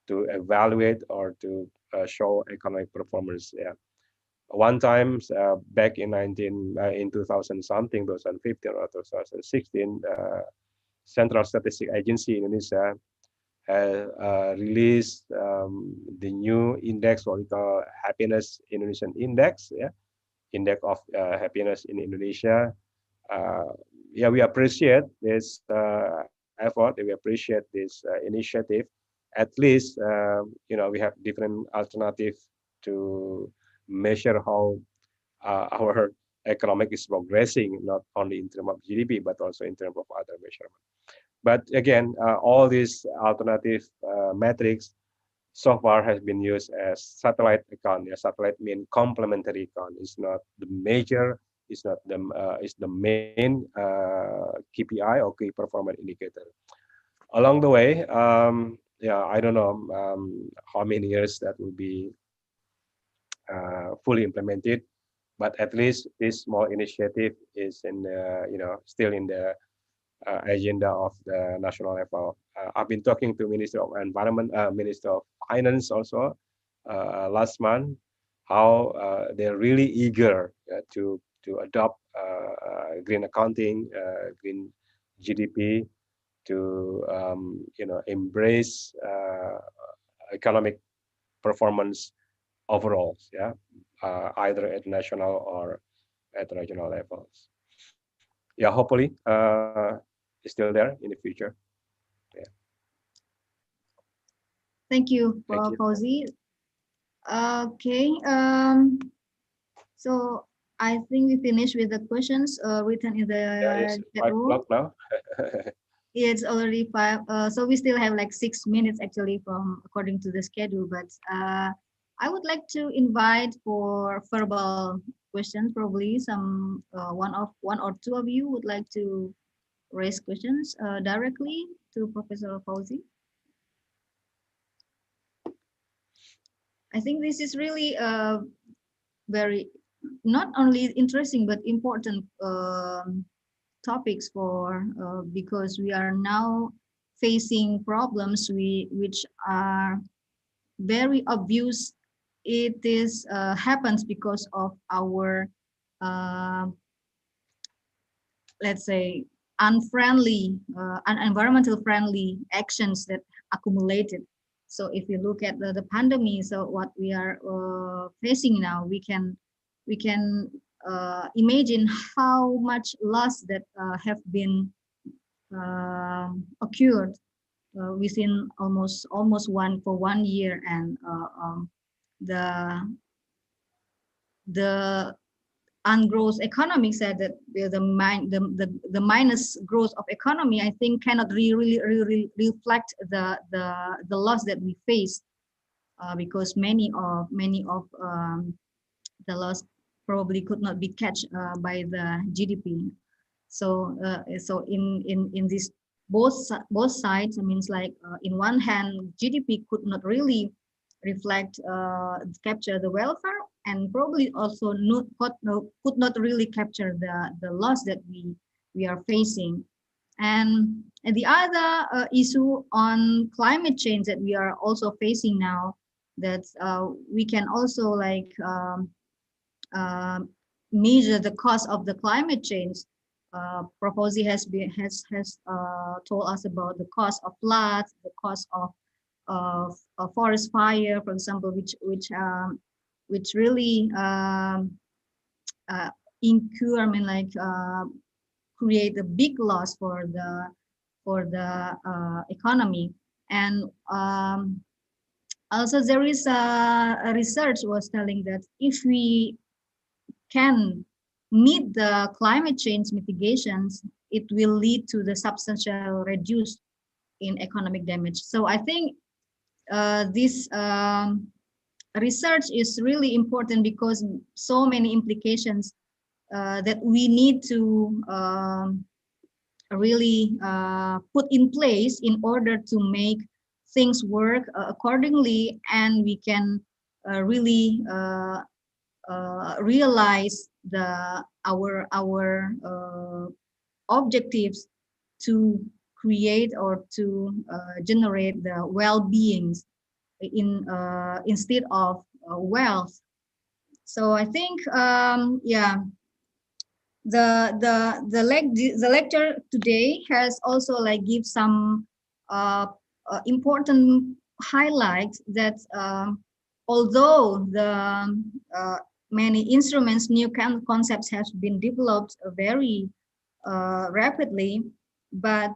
to evaluate or to show economic performance. Yeah. One time back in 2000 something, 2015 or 2016, Central Statistic Agency in Indonesia has released the new index, what we call Happiness Indonesian Index, yeah, Index of Happiness in Indonesia. Uh, yeah, we appreciate this effort. We appreciate this initiative. At least, we have different alternative to measure how our economic is progressing, not only in terms of GDP, but also in terms of other measurements. But again, all these alternative metrics so far has been used as satellite account. Yeah, satellite mean complementary account. It's not the major. It's the main KPI or key performance indicator. Along the way, yeah, I don't know how many years that will be fully implemented, but at least this small initiative is in still in the agenda of the national level. I've been talking to Minister of Environment, Minister of Finance also last month, how they're really eager to adopt green accounting, green GDP, to embrace economic performance overall, yeah, either at national or at regional levels. Yeah, hopefully it's still there in the future. Yeah, Thank you, thank you. Fauzi. Okay, so I think we finished with the questions written in Yeah, the it's chat five room. o'clock now. It's already 5, so we still have like 6 minutes actually from according to the schedule. But I would like to invite for verbal questions. Probably one or two of you would like to raise questions directly to Professor Fauzi. I think this is really very not only interesting but important topics for because we are now facing problems which are very obvious. It is happens because of our uh, let's say unfriendly environmental friendly actions that accumulated. So if you look at the pandemic, so what we are facing now, we can imagine how much loss that have been occurred within almost 1 year, and the the ungrowth economic said that the minus growth of economy, I think, cannot really reflect the loss that we face because many of the loss probably could not be catch by the GDP. So in this both sides, it means like in one hand GDP could not really reflect capture the welfare, and probably also could not really capture the loss that we are facing. And the other issue on climate change that we are also facing now, that we can also like uh, measure the cost of the climate change. Proposi has told us about the cost of floods, the cost of forest fire, for example, which really uh, incur, I mean, like create a big loss for the economy. And also there is a research was telling that if we can meet the climate change mitigations, it will lead to the substantial reduce in economic damage. So I think this research is really important because so many implications that we need to really put in place in order to make things work accordingly, and we can really realize our objectives to create or to generate the well-beings instead of wealth. So I think yeah, the lecture today has also like give some uh, important highlights that although the many instruments, new concepts have been developed very rapidly, but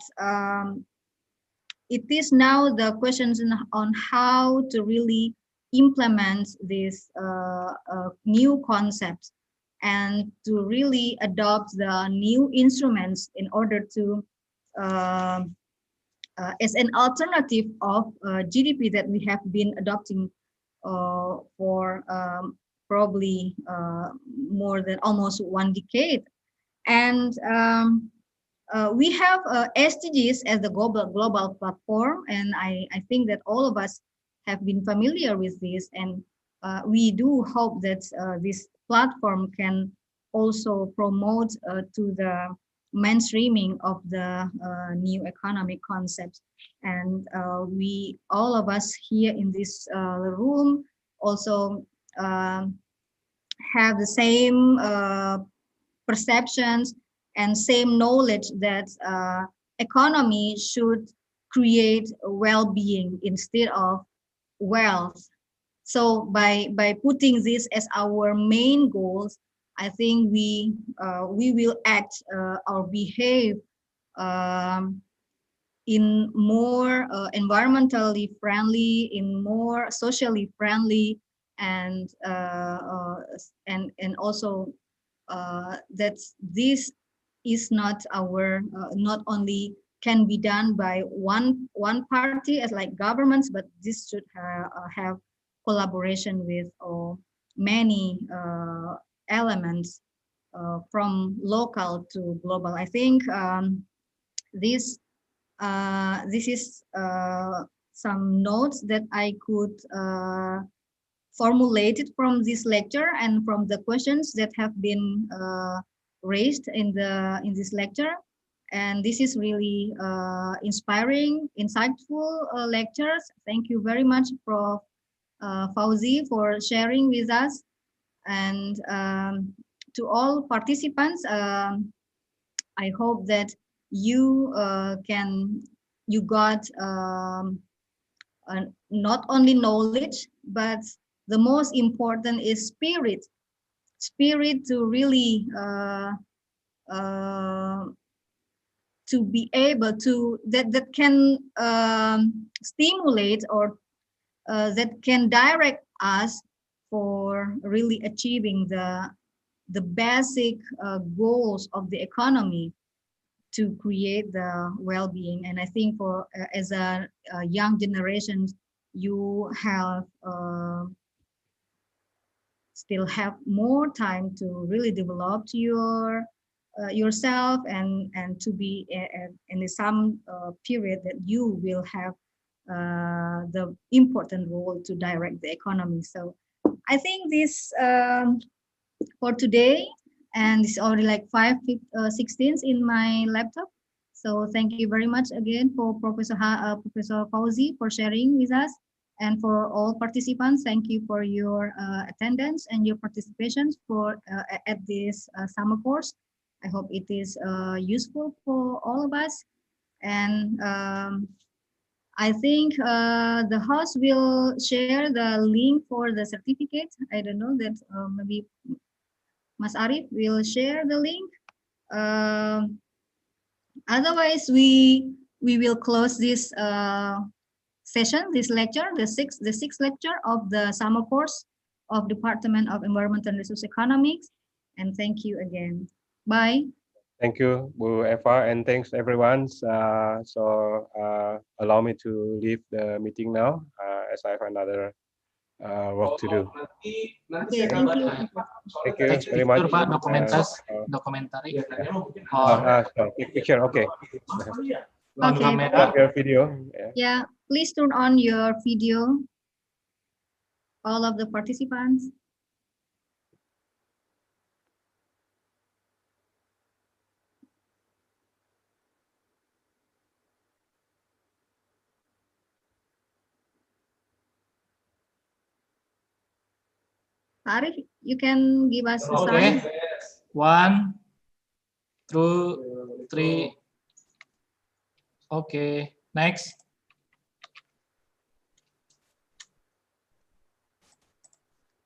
it is now the questions on how to really implement these new concepts and to really adopt the new instruments in order to uh, as an alternative of GDP that we have been adopting for probably more than almost 1 decade. And we have SDGs as the global platform, and I think that all of us have been familiar with this, and we do hope that this platform can also promote to the mainstreaming of the new economic concepts. And we, all of us here in this room, also have the same perceptions and same knowledge that economy should create well-being instead of wealth. So by putting this as our main goals, I think we will act or behave um, in more environmentally friendly, in more socially friendly, and and also that this is not our not only can be done by one party as like governments, but this should have collaboration with many elements from local to global. I think this this is some notes that I could formulated from this lecture and from the questions that have been raised in this lecture. And this is really inspiring, insightful lectures. Thank you very much, Prof. Fauzi, for sharing with us. And to all participants, I hope that you you got not only knowledge, but the most important is spirit to really uh, to be able to that can stimulate or that can direct us for really achieving the basic goals of the economy to create the well-being. And I think for as a young generation, you have still have more time to really develop yourself and to be in some period that you will have the important role to direct the economy. So I think this for today, and it's already like 5:16 in my laptop. So thank you very much again for Professor Fauzi for sharing with us, and for all participants. Thank you for your attendance and your participation for at this summer course. I hope it is useful for all of us. And I think the host will share the link for the certificate. I don't know that maybe Mas Arif will share the link. Um, Otherwise, we will close this session, this lecture, the sixth lecture of the summer course of Department of Environment and Resource Economics. And thank you again. Bye. Thank you, Bu Eva, and thanks everyone. Allow me to leave the meeting now, as I have another work to do. Okay, Okay. thank you. Thank you Text very much. picture Pak, dokumentari. Yeah. Oh, So take picture. Okay. on Okay, kamera. Stop your video. Yeah. yeah, please turn on your video, all of the participants. Arif, you can give us a sign. Okay. 1, 2, 3. Okay. Next.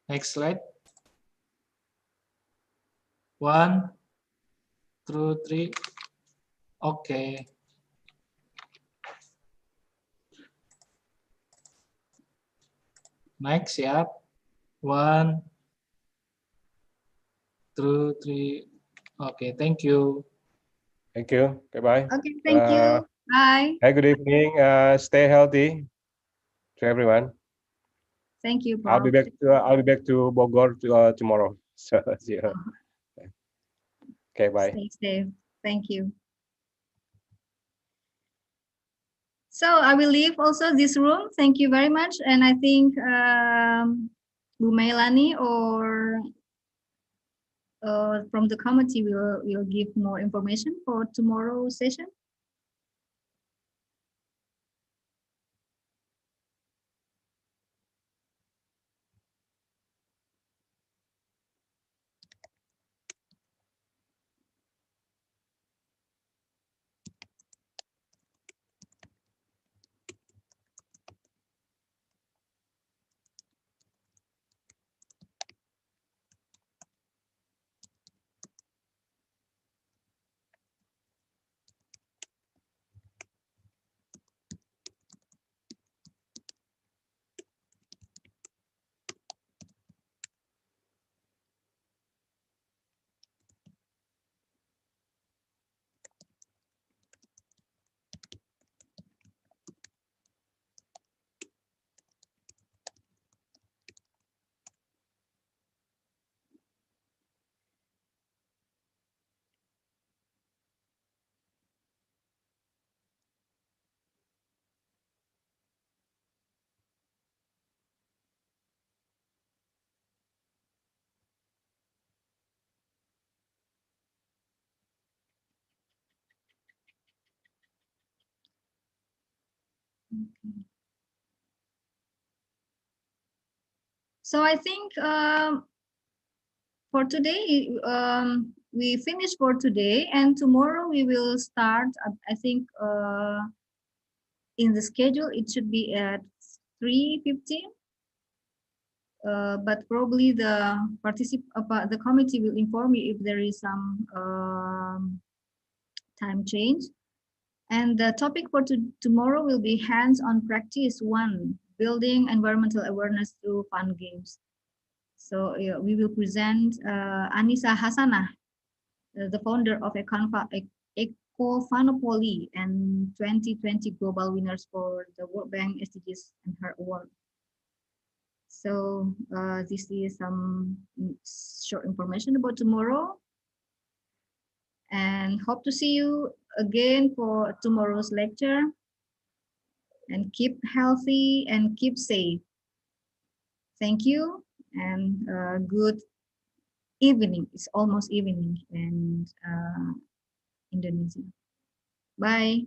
Next slide. 1, 2, 3. Okay. Next, siap. 1, 2, 3. Okay, thank you. Thank you. Goodbye. Okay, thank you. Bye. Have a good evening. Stay healthy to everyone. Thank you, I'll be Prof. back to Bogor tomorrow. So see you. Okay, bye. Stay safe. Thank you. So I will leave also this room. Thank you very much. And I think Bu Mailani or from the committee will give more information for tomorrow's session? Okay. So I think for today, we finish for today, and tomorrow we will start. I think in the schedule it should be at 3:15. But probably the committee will inform you if there is some time change. And the topic for tomorrow will be hands-on practice one, building environmental awareness through fun games. So we will present Anissa Hasanah, the founder of Ecofanopoly and 2020 global winners for the World Bank SDGs and her award. So this is some short information about tomorrow, and hope to see you again for tomorrow's lecture, and keep healthy and keep safe. Thank you, and good evening. It's almost evening in Indonesia. Bye.